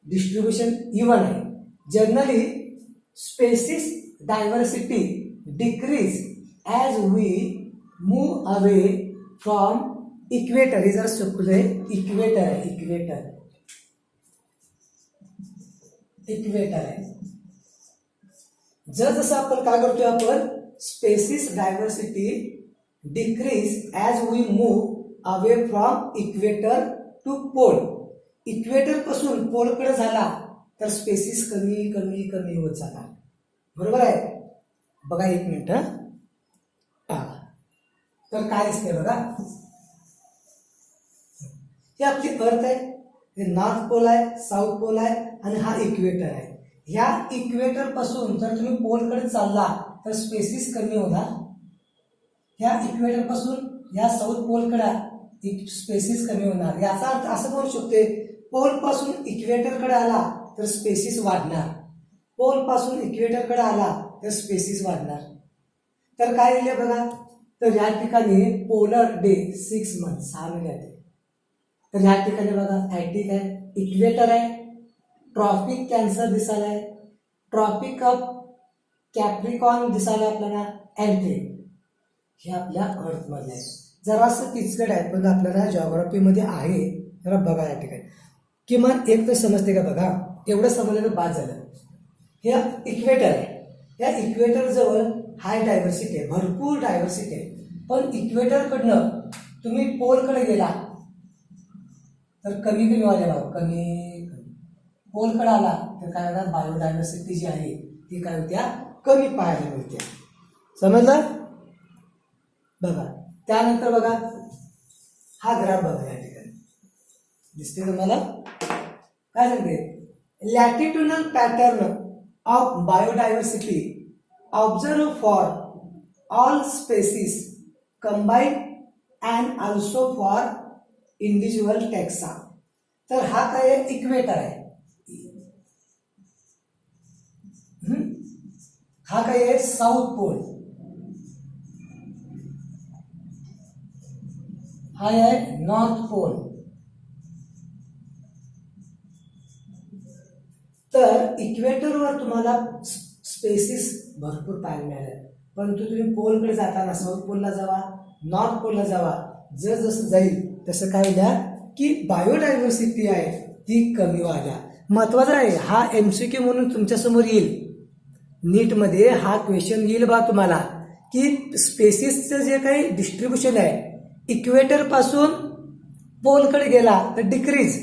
डिस्ट्रीब्युशन इव्हन आहे. Generally species diversity decrease as we move away from equator. हे जरा चुकलंय, इक्वेटर आहे, इक्वेटर, इक्वेटर आहे. जसं आपण काय करतोय, आपण species diversity decrease as we move away from equator to pole. Equator पासून पोलकडे झाला तर स्पेसिस कमी कमी कमी होत जाणार. बरोबर आहे. बघा एक मिनिट, तर काय दिसतंय बघा, हे आपली अर्थ आहे, हे नॉर्थ पोल आहे, साऊथ पोल आहे आणि हा इक्वेटर आहे. ह्या इक्वेटर पासून जर तुम्ही पोलकडे चालला तर स्पेसिस कमी होणार. ह्या इक्वेटर पासून या साऊथ पोलकडे स्पेसिस कमी होणार. याचा अर्थ असं म्हणू शकते, पोल पासून इक्वेटरकडे आला तर स्पेसिस वाढणार, पोल पासून इक्वेटरकडे आला तर स्पेसिस वाढणार. तर काय दिले बघा, तर या ठिकाणी पोलर डे 6 मंथ, 6 महिने. तर ह्या ठिकाणी बघा ॲटिक आहे, इक्वेटर आहे, ट्रॉपिक कॅन्सर दिसायलाय, ट्रॉपिक ऑफ कॅप्रिकॉन दिसायला आपल्याला, अँट्रिक हे आपल्या अर्थमध्ये आहे. जरासं किचकट आहे पण आपल्याला जॉग्राफीमध्ये आहे. जरा बघा या ठिकाणी किमान एक तर समजते का बघा, एवढं समजलं तर बाद झालं. हे इक्वेटर आहे, या इक्वेटर जवळ हाय डायव्हर्सिटी आहे, भरपूर डायव्हर्सिटी आहे. पण इक्वेटरकडनं तुम्ही पोलकडे गेला तर कमी कमी वाले भाव, कमी पोलकडे आला तर काय होणार, बायोडायव्हर्सिटी जी आहे ती काय होत्या, कमी पाहायला मिळते. समजलं बघा. त्यानंतर बघा हा ग्राफ बघा या ठिकाणी दिसते तुम्हाला, काय सांगते, latitudinal pattern of biodiversity observe for all species combine and also for individual taxa. तर हा काय आहे, इक्वेटर आहे. हा काय आहे, साऊथ पोल. हा आहे नॉर्थ पोल. तर इक्वेटरवर तुम्हाला स्पेसिस भरपूर पाहायला मिळाले, परंतु तुम्ही पोलकडे जाताना साऊथ पोलला जावा, नॉर्थ पोलला जावा, जसं जाईल तसं काय होईल की बायोडायव्हर्सिटी आहे ती कमी व्हायला. महत्वाचं आहे, हा MCQ म्हणून तुमच्यासमोर येईल, नीटमध्ये हा क्वेश्चन येईल बा तुम्हाला, की स्पेसिसचं जे काही डिस्ट्रीब्युशन आहे इक्वेटर पासून पोलकडे गेला तर डिक्रीज,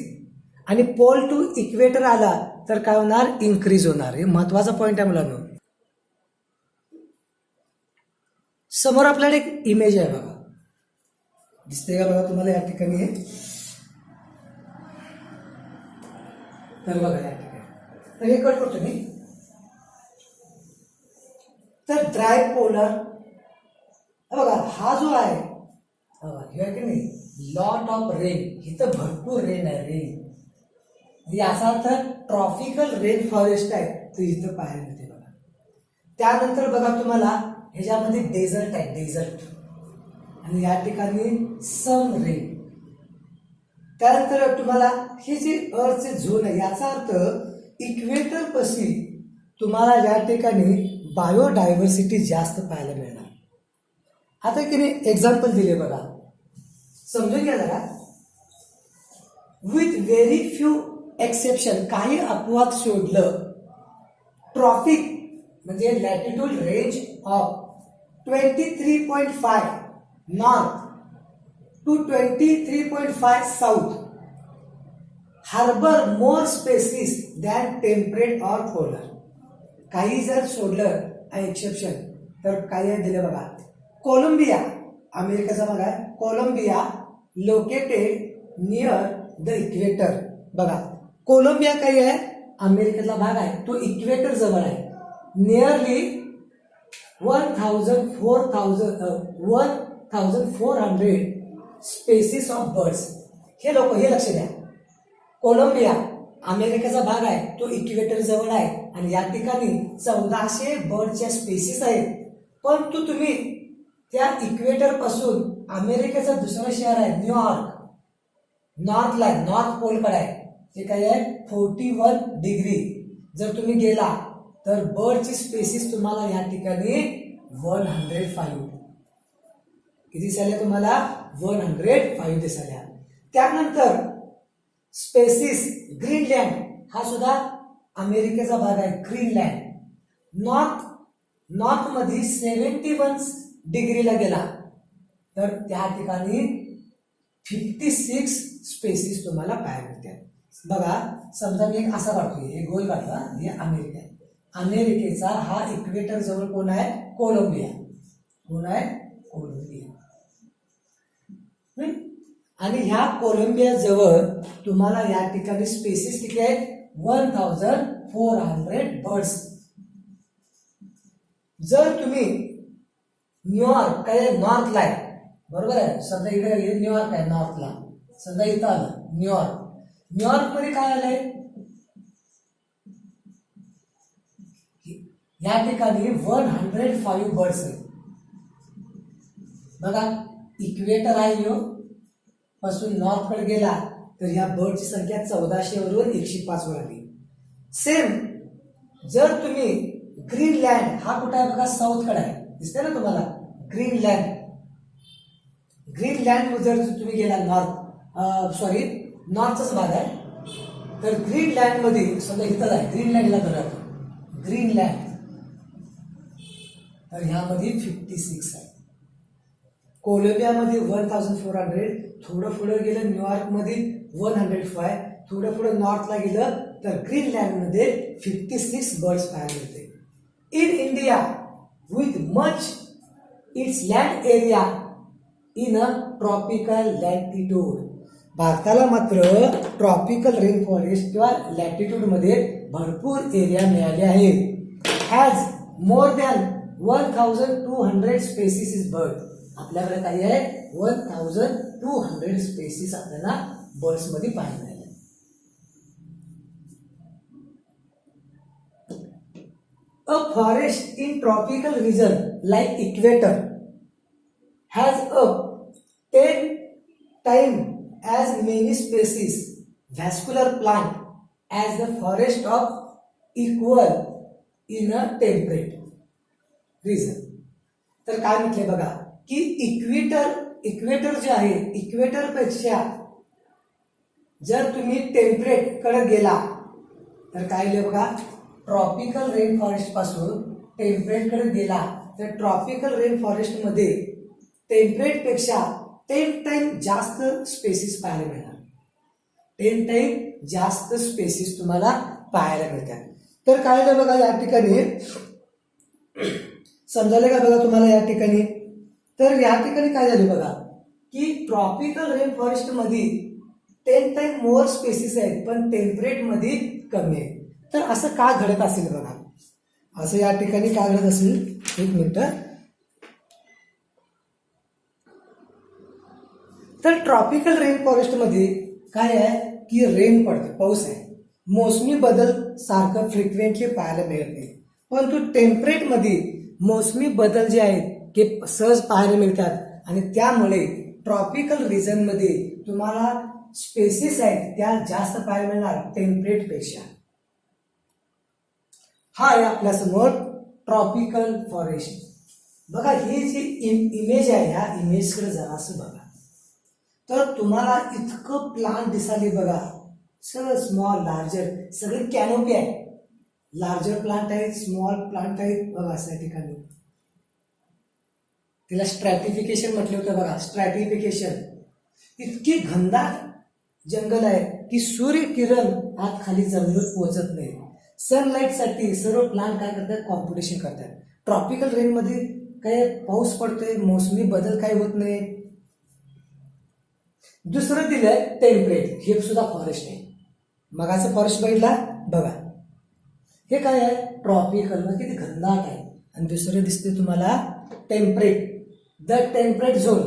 आणि पोल टू इक्वेटर आला तर काय होणार, इन्क्रीज होणार. हे महत्वाचा पॉइंट आहे मुलांनो. समोर आपल्याला एक इमेज आहे बघा, दिसते का बघा तुम्हाला या ठिकाणी हे, तर बघा या ठिकाणी, तर हे कट करतो मी. तर ड्राय पोलर बघा, हा जो आहे हे की नाही, लॉट ऑफ रेन, इथं भरपूर रेन आहे, रेन याचा अर्थ ट्रॉपिकल रेन फॉरेस्ट आहे तो इथं पाहायला मिळते बघा. त्यानंतर बघा तुम्हाला ह्याच्यामध्ये डेझर्ट आहे, डेझर्ट, आणि या ठिकाणी सन रेन. त्यानंतर तुम्हाला हे जे अर्थचे झोन आहे याचा अर्थ इक्वेटर पाशी तुम्हाला या ठिकाणी बायोडायव्हर्सिटी जास्त पाहायला मिळणार. आता की नाही एक्झाम्पल दिले बघा, समजून घ्या जरा. विथ व्हेरी फ्यू एक्सेप्शन, काही अपवाद सोडलं, ट्रॉपिक म्हणजे latitude range of 23.5 north to 23.5 south harbour more species than temperate or polar. काही जर सोडलं एक्सेप्शन तर काही दिले बघा. कोलंबिया, अमेरिकेचा भाग आहे, Colombia located near the equator. बघा कोलंबिया काही आहे, अमेरिकेतला भाग आहे, तो इक्वेटर जवळ आहे. Nearly 1400 species of birds. हे लोक हे लक्ष द्या, कोलंबिया अमेरिकेचा भाग आहे, तो इक्वेटर जवळ आहे, आणि या ठिकाणी 1400 बर्डच्या स्पेसिस आहेत. परंतु तुम्ही त्या इक्वेटर पासून अमेरिकेचं दुसरं शहर आहे न्यूयॉर्क, नॉर्थला, नॉर्थ पोलकडे आहे, ते काय आहे 41 डिग्री. जर तुम्ही गेला तर बर्डची स्पेसिस तुम्हाला या ठिकाणी 105 किती दिसायला तुम्हाला, 105 दिसायला. त्यानंतर स्पेसिस ग्रीनलँड, हा सुद्धा अमेरिकेचा भाग आहे, ग्रीनलँड. नॉर्थ मध्ये 71 डिग्रीला गेला तर त्या ठिकाणी 56 स्पेसिस तुम्हाला पाहायला मिळतात. बघा समजा मी एक असा काढतोय, एक गोल काढला, हे अमेरिका आहे. अमेरिकेचा हा इक्वेटर जवळ कोण आहे, कोलंबिया. कोण आहे, कोलंबिया. आणि ह्या कोलंबिया जवळ तुम्हाला या ठिकाणी स्पेसिस किती आहेत, 1400 बर्ड्स. जर तुम्ही न्यूयॉर्क काय नॉर्थला आहे, बरोबर आहे, समजा इकडे न्यूयॉर्क आहे नॉर्थला, समजा इथं आलं न्यूयॉर्क. न्यूयॉर्क मध्ये काय आलंय, या ठिकाणी 105 बर्ड्स आहेत. बघा इक्वेटर आहे यो, पासून नॉर्थ कडे गेला तर ह्या बर्डची संख्या 1400 वरून 105 वर आली. सेम जर तुम्ही ग्रीनलँड हा कुठे आहे बघा, साऊथ कडे आहे, दिसतंय ना तुम्हाला ग्रीनलँड. ग्रीनलँड जर तुम्ही गेला नॉर्थचाच भाग आहे, तर ग्रीनलँड मध्ये समजा इथं आहे, ग्रीनलँडला धरा, ग्रीनलँड तर ह्यामध्ये 56 आहे. कोलंबियामध्ये 1400, थोडं पुढे गेलं न्यूयॉर्कमध्ये 105, थोडं पुढे नॉर्थला गेलं तर ग्रीनलँडमध्ये 56 बर्ड्स पाहायला मिळते. In India with much it's land area in a tropical latitude, भारताला मात्र ट्रॉपिकल रेन फॉरेस्ट किंवा लॅटिट्यूड मध्ये भरपूर एरिया मिळाले आहे. Has more than 1200 species is bird, आपल्याकडे काही आहे 1200 स्पेसिस आपल्याला बर्ड्स मध्ये पाहायला मिळाले. A forest in tropical region like equator has a 10 times as many species vascular plant as the forest of equal in a temperate region. तर काय म्हटले बघा की इक्वेटर जे आहे, इक्वेटर पेक्षा जर तुम्ही टेम्परेट कडे गेला तर काय लिहिले बघा, ट्रॉपिकल रेन फॉरेस्ट पासून टेम्परेट कडे गेला तर ट्रॉपिकल रेन फॉरेस्ट मध्ये टेम्परेट पेक्षा 10 टाइम जास्त स्पेसिस पाहायला मिळणार, 10 टाइम जास्त स्पेसिस तुम्हाला पाहायला मिळतात. तर काय झालं बघा या ठिकाणी, समजायला का बघा तुम्हाला या ठिकाणी, तर या ठिकाणी काय झाले बघा की ट्रॉपिकल रेन फॉरेस्ट मध्ये 10 टाइम मोर स्पेसिस आहेत पण टेम्परेट मध्ये कमी आहे. तर असं का घडत असेल बघा, असं या ठिकाणी का घडत असेल, एक मिनिट. तर ट्रॉपिकल रेन फॉरेस्ट मध्ये काय आहे की रेन पडते, पाऊस आहे, मोसमी बदल सारखं फ्रिक्वेंटली पाहायला मिळत नाही. परंतु टेम्परेट मध्ये मोसमी बदल जे आहेत ते सहज पाहायला मिळतात आणि त्यामुळे ट्रॉपिकल रिजन मध्ये तुम्हाला स्पेसिस आहेत त्या जास्त पाहायला मिळणार टेम्परेट पेक्षा. हा आहे आपल्या समोर ट्रॉपिकल फॉरेस्ट. बघा ही जी इमेज आहे, ह्या इमेजकडे जरासं बघा तर तुम्हाला इतकं प्लांट दिसाले बघा, सगळं स्मॉल लार्जर, सगळे कॅनोपी आहे, लार्जर प्लांट आहेत, स्मॉल प्लांट आहेत बघा. अशा ठिकाणी तिला स्ट्रॅटिफिकेशन म्हटलं होतं बघा, स्ट्रॅटिफिकेशन. इतकी घनदाट जंगल आहे की सूर्य किरण आत खाली जमिनीवर पोहोचत नाही. सनलाईट साठी सर्व प्लांट काय करतात, कॉम्पिटिशन करतात. ट्रॉपिकल रेन मध्ये काय पाऊस पडतोय, मोसमी बदल काय होत नाही. दुसरं दिलंय टेम्परेट, हे सुद्धा फॉरेस्ट आहे. मगाचं फॉरेस्ट बघितला बघा, हे काय आहे ट्रॉपिकल मध्ये किती घनदाट आहे. आणि दुसरं दिसते तुम्हाला टेम्परेट, द टेम्परेट झोन.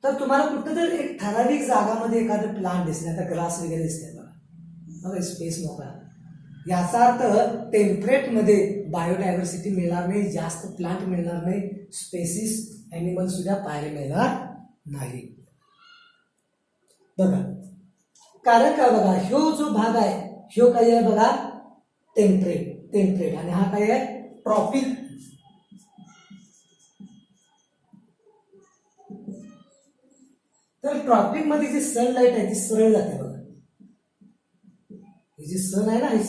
तर तुम्हाला कुठं तर एक ठराविक जागामध्ये एखादं प्लांट दिसले, आता ग्रास वगैरे दिसते बघा, स्पेस मोकळा. याचा अर्थ टेम्परेट मध्ये बायोडायव्हर्सिटी मिळणार नाही, जास्त प्लांट मिळणार नाही, स्पेसिस ॲनिमल सुद्धा पाहायला मिळणार नाही. बघा कारण काय बघा, ह्यो जो भाग आहे ह्यो काय आहे बघा टेम्परेट आणि हा काय आहे ट्रॉपिक. तर ट्रॉपिक मध्ये जी सनलाईट आहे ती सरळ जाते बघा, ही जी सन आहे ना, ही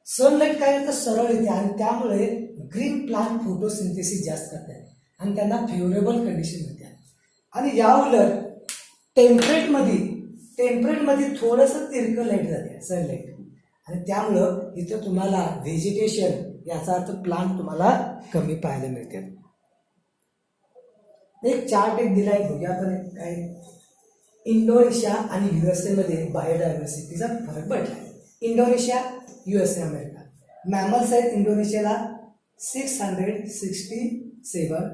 सनलाईट काय तर सरळ येते आणि त्यामुळे ग्रीन प्लांट फोटोसिंथेसिस जास्त करतात आणि त्यांना फेवरेबल कंडिशन मिळतात. आणि या उलट टेम्परेट मध्ये थोडंसं तिरकं लाईट जाते सनलाईट आणि त्यामुळं इथं तुम्हाला व्हेजिटेशन, याचा अर्थ प्लांट तुम्हाला कमी पाहायला मिळतात. एक चार्ट एक दिलाय बघूया आपण काय. इंडोनेशिया आणि USA मध्ये बायोडायव्हर्सिटीचा फरक पडला. Indonesia, USA, America. मॅमल्स आहेत इंडोनेशियाला 667,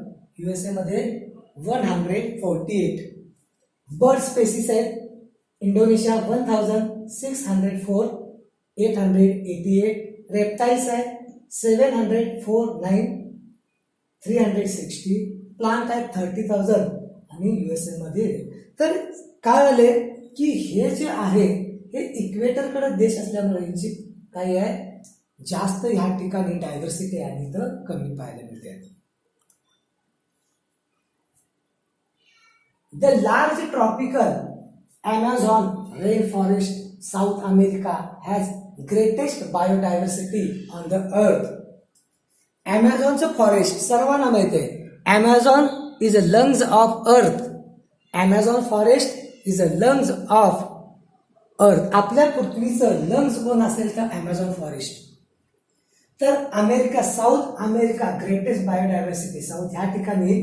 USA मध्ये 148. बर्ड स्पेसिस आहेत इंडोनेशिया 1604, 888. रेप्टाइल्स आहेत 749, 360. प्लांट आहेत 30,000 आणि USA मध्ये. तर काय झाले की हे जे आहे हे इक्वेटरकडे देश असल्यामुळे यांची काय आहे जास्त ह्या ठिकाणी डायव्हर्सिटी आणि इथं कमी पाहायला मिळते. The large tropical Amazon rainforest South America has greatest biodiversity on the earth. Amazonचं फॉरेस्ट सर्वांना माहिती आहे. Amazon is a lungs of earth. Amazon forest is a lungs of earth. आपल्या पृथ्वीचं लंग्स कोण असेल तर Amazon फॉरेस्ट. तर America south America greatest biodiversity south ह्या ठिकाणी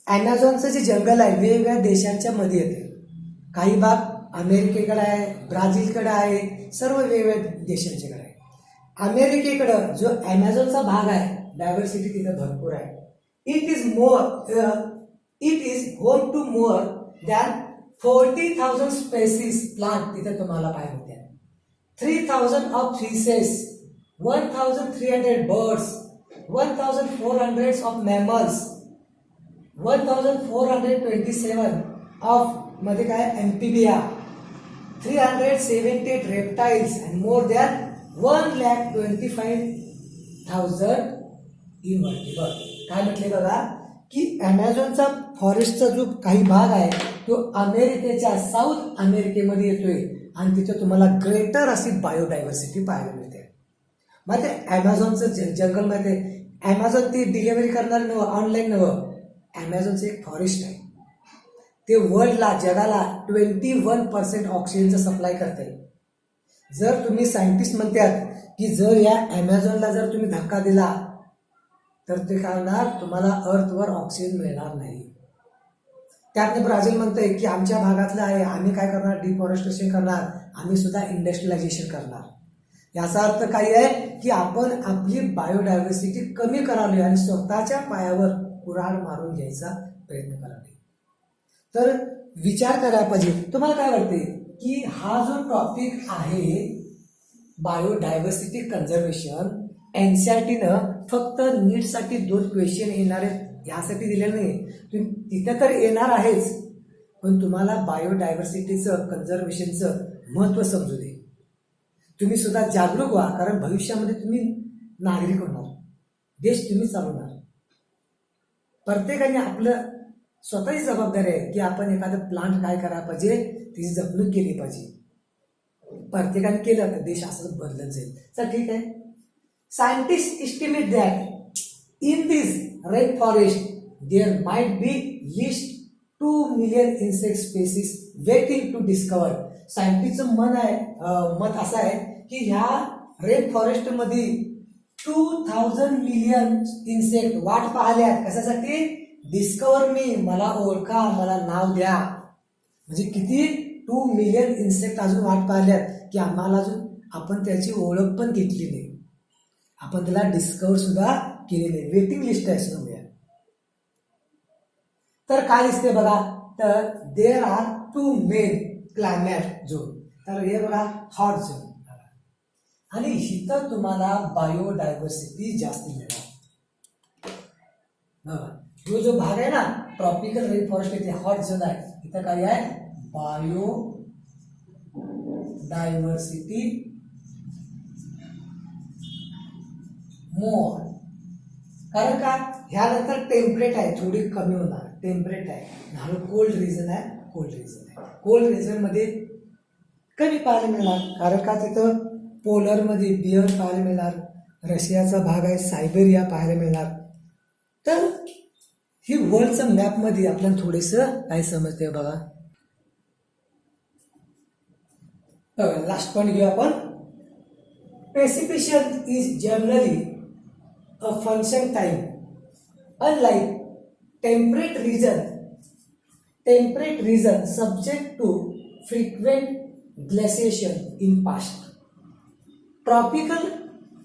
ॲमेझॉनचं जे जंगल आहे वेगवेगळ्या देशांच्या मध्ये येते. काही भाग अमेरिकेकडे आहे, ब्राझीलकडे आहे, सर्व वेगवेगळ्या देशांच्याकडे आहे. अमेरिकेकडं जो ॲमेझॉनचा भाग आहे डायव्हर्सिटी तिथे भरपूर आहे. It is home to more than 40,000 species plant तिथे तुम्हाला पाहायला मिळते. 3,000 of fishes, 1,300 birds, 1,400 of mammals, 1,427 of मध्ये काय amphibia, 378 reptiles and more than 1,25,000 invertebrate. काय म्हटले बघा की ॲमेझॉनचा फॉरेस्टचा जो काही भाग आहे तो अमेरिकेच्या साऊथ अमेरिकेमध्ये येतोय आणि तिथे तुम्हाला ग्रेटर अशी बायोडायव्हर्सिटी पाहायला मिळते. मग ते ॲमेझॉनचं जंगल मध्ये ॲमेझॉन ती डिलिव्हरी करणार नव्हतं, ऑनलाईन नव्हतं. ॲमेझॉनचं एक फॉरेस्ट आहे, ते वर्ल्डला जगाला 21% ऑक्सिजनचं सप्लाय करते. जर तुम्ही सायंटिस्ट म्हणतात की जर या ॲमेझॉनला जर तुम्ही धक्का दिला तर ते काय होणार, तुम्हाला अर्थवर ऑक्सिजन मिळणार नाही. त्यातनं ब्राझील म्हणतंय की आमच्या भागातलं आहे, आम्ही काय करणार, डिफॉरेस्टेशन करणार, आम्ही सुद्धा इंडस्ट्रियलायझेशन करणार. याचा अर्थ काय आहे की आपण आपली बायोडायव्हर्सिटी कमी करावी आणि स्वतःच्या पायावर कुऱ्हाड मारून घ्यायचा प्रयत्न करावे. तर विचार करायला पाहिजे. तुम्हाला काय वाटते की हा जो टॉपिक आहे बायोडायव्हर्सिटी कन्झर्वेशन एनसीईआरटीनं फक्त नीटसाठी 2 क्वेश्चन येणार आहेत यासाठी दिलेलं नाही. तिथं तर येणार आहेच, पण तुम्हाला बायोडायव्हर्सिटीचं कन्झर्वेशनचं महत्त्व समजू दे. तुम्ही सुद्धा जागरूक व्हा, कारण भविष्यामध्ये तुम्ही नागरिक होणार, देश तुम्ही चालवणार. प्रत्येकाने आपलं स्वतःची जबाबदारी आहे की आपण एखादं प्लांट काय करायला पाहिजे, तिची जपणूक केली पाहिजे. प्रत्येकाने केलं तर देश असं बदलत जाईल. चल ठीक आहे. Scientist estimate that in this rain forest there might be least 2 million insect species waiting to discover. सायंटिस्टचं मत असं आहे की ह्या रेन फॉरेस्टमध्ये 2,000 मिलियन इन्सेक्ट वाट पाहिल्यात. कशासाठी? डिस्कवर मी, मला ओळखा, मला नाव द्या. म्हणजे किती 2 मिलियन इन्सेक्ट अजून वाट पाहिल्यात की आम्हाला अजून आपण त्याची ओळख पण घेतली नाही, आपण त्याला डिस्कवर सुद्धा केली नाही. वेटिंग लिस्ट आहे समजा. तर काय दिसते बघा, तर there are 2 main climate zone. तर हे बघा हॉट झोन आणि इथं तुम्हाला बायोडायव्हर्सिटी जास्त मिळणार. जो जो भाग आहे ना ट्रॉपिकल रेन फॉरेस्ट इथे हॉट झोन आहे, इथं काय आहे बायोडायव्हर्सिटी मोर. कारण का ह्यानंतर टेम्परेट आहे, थोडी कमी होणार. टेम्परेट आहे, कोल्ड रिजन आहे, कोल्ड रिजन आहे. कोल्ड रिजन मध्ये कमी पाहायला मिळणार, कारण का तिथं पोलरमध्ये बियर पाहायला मिळणार, रशियाचा भाग आहे, सायबेरिया पाहायला मिळणार. तर ही वर्ल्डच्या मॅपमध्ये आपल्याला थोडंसं काय समजते बघा. लास्ट पॉइंट घेऊ आपण. Precipitation is generally a function time, unlike temperate region subject to frequent glaciation in past. Tropical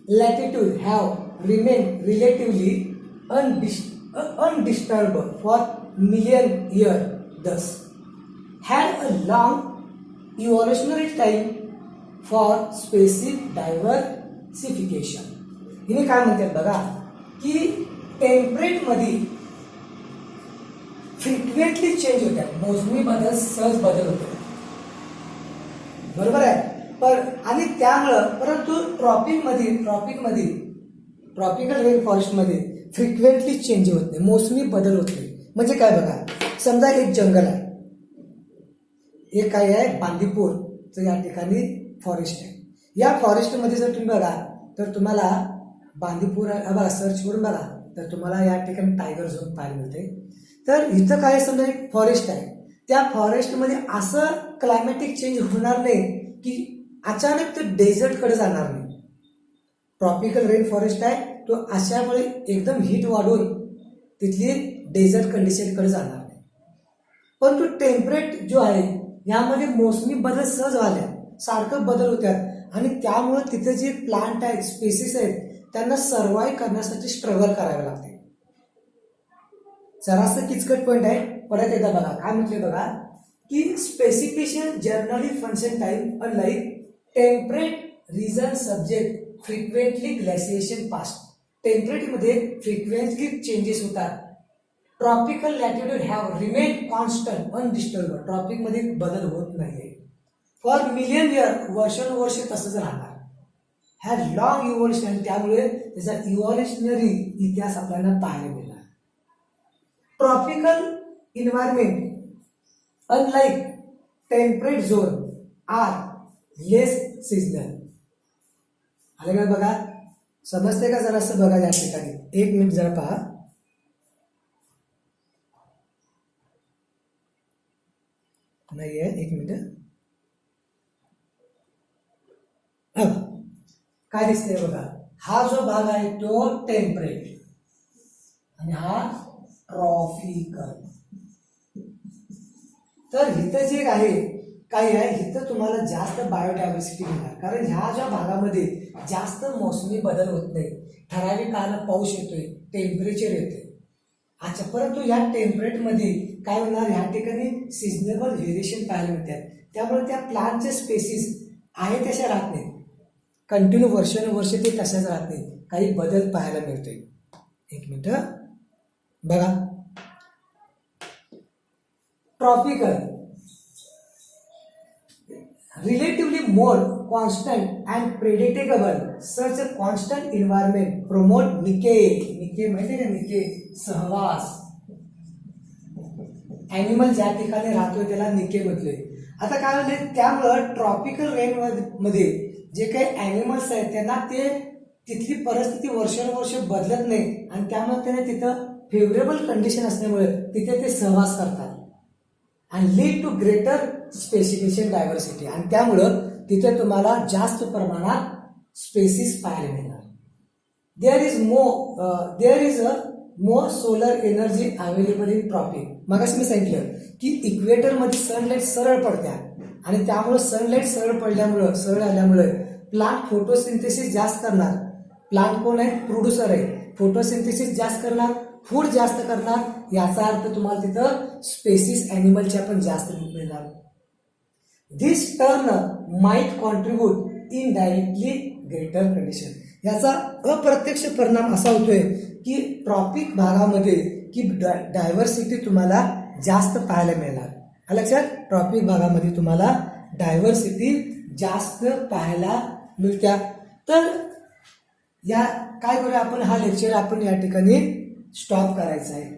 latitude have remained relatively undisturbed for million years, thus had a long evolutionary time for species diversification. हिने काय म्हणतात बघा की temperate मध्ये frequently change होतात, मोसमी बदल सहज बदल होतो. बरोबर आहे. पण आणि त्यामुळं परंतु ट्रॉपिकल रेन फॉरेस्टमध्ये फ्रिक्वेंटली चेंज होत नाही, मोसमी बदल होत नाही. म्हणजे काय बघा, समजा एक जंगल आहे, एक काय आहे बांदीपूरचं या ठिकाणी फॉरेस्ट आहे. या फॉरेस्टमध्ये जर तुम्ही बघा तर तुम्हाला बांदीपूर बघा सर्च करून बघा तर तुम्हाला या ठिकाणी टायगर झोन पाहायला मिळते. तर इथं काय समजा एक फॉरेस्ट आहे, त्या फॉरेस्टमध्ये असं क्लायमॅटिक चेंज होणार नाही की अचानक ते डेझर्टकडे जाणार नाही. ट्रॉपिकल रेन फॉरेस्ट आहे तो अशामुळे एकदम हीट वाढून तिथली डेझर्ट कंडिशनकडे जाणार नाही. परंतु टेम्परेट जो आहे यामध्ये मोसमी बदल सहज झाल्या, सारखं बदल होतात आणि त्यामुळे तिथे जे प्लांट आहेत, स्पेसिस आहेत, त्यांना सर्वाईव्ह करण्यासाठी स्ट्रगल करावे लागते. जरासं किचकट पॉईंट आहे, परत एकदा बघा काय म्हटले बघा की specification generally function time unlike temperate region subject frequently glaciation past. टेम्परेटमध्ये फ्रिक्वेंटली चेंजेस होतात. Tropical latitude have remain constant undisturbed. ट्रॉपिकमध्ये बदल होत नाहीये फॉर मिलियन इयर, वर्षानुवर्ष तसंच राहणार. हॅज लॉंग इव्हॉल्युशन, त्यामुळे त्याचा इव्हॉल्युशनरी इतिहास आपल्याला पाहायला मिळणार. Tropical environment unlike temperate zone are less seasonal. आलं का बघा, समजते का? जरा असं बघा या ठिकाणी, एक मिनिट जरा पहा. नाहीये, एक मिनिट. काय दिसतंय बघा, हा जो भाग आहे तो टेम्परेट आणि हा ट्रॉपिकल. तर इथं जे आहे काय आहे, इथं तुम्हाला जास्त बायोडायव्हर्सिटी मिळणार, कारण ह्या ज्या भागामध्ये जास्त मोसमी बदल होत नाही. ठराविक काळानं पाऊस येतोय, टेम्परेचर येते. अच्छा, परंतु या टेम्परेटमध्ये काय होणार, ह्या ठिकाणी सिजनेबल व्हेरिएशन पाहायला मिळतात. त्यामुळे त्या प्लांटचे स्पेसिस आहे तशा राहत नाही, कंटिन्यू वर्षानुवर्ष ते तशाच राहत नाही, काही बदल पाहायला मिळतोय. एक मिनिट बघा, tropical relatively more constant and predictable, such a constant environment promote निके माहिती का, निके सहवास. ॲनिमल ज्या ठिकाणी राहतोय त्याला निके म्हटले. आता काय होते, त्यामुळं ट्रॉपिकल रेन मध्ये जे काही ॲनिमल्स आहेत त्यांना ते तिथली परिस्थिती वर्षानुवर्ष बदलत नाही आणि त्यामुळे त्यांना तिथं फेवरेबल कंडिशन असल्यामुळे तिथे ते सहवास करतात आणि lead to greater specification diversity. आणि त्यामुळं तिथे तुम्हाला जास्त प्रमाणात स्पेसिस पाहायला मिळणार. There is a more solar energy available in tropic. मग असं मी सांगितलं की इक्वेटरमध्ये सनलाईट सरळ पडत्या आणि त्यामुळे सनलाईट सरळ आल्यामुळे प्लांट फोटोसिंथेसिस जास्त करणार. प्लांट कोण आहे, प्रोड्युसर आहे, फोटोसिंथेसिस जास्त करणार, फूड जास्त करणार. याचा अर्थ तुम्हाला तिथं स्पेसिस ॲनिमलच्या पण जास्त मिळणार. This turn might contribute indirectly greater condition. याचा अप्रत्यक्ष परिणाम असा होतोय की ट्रॉपिक भागामध्ये की डायव्हर्सिटी तुम्हाला जास्त पाहायला मिळणार. लक्षात, ट्रॉपिक भागामध्ये तुम्हाला डायव्हर्सिटी जास्त पाहायला मिळत्या. तर या काय करूया आपण, हा लेक्चर आपण या ठिकाणी स्टॉप करायचा आहे.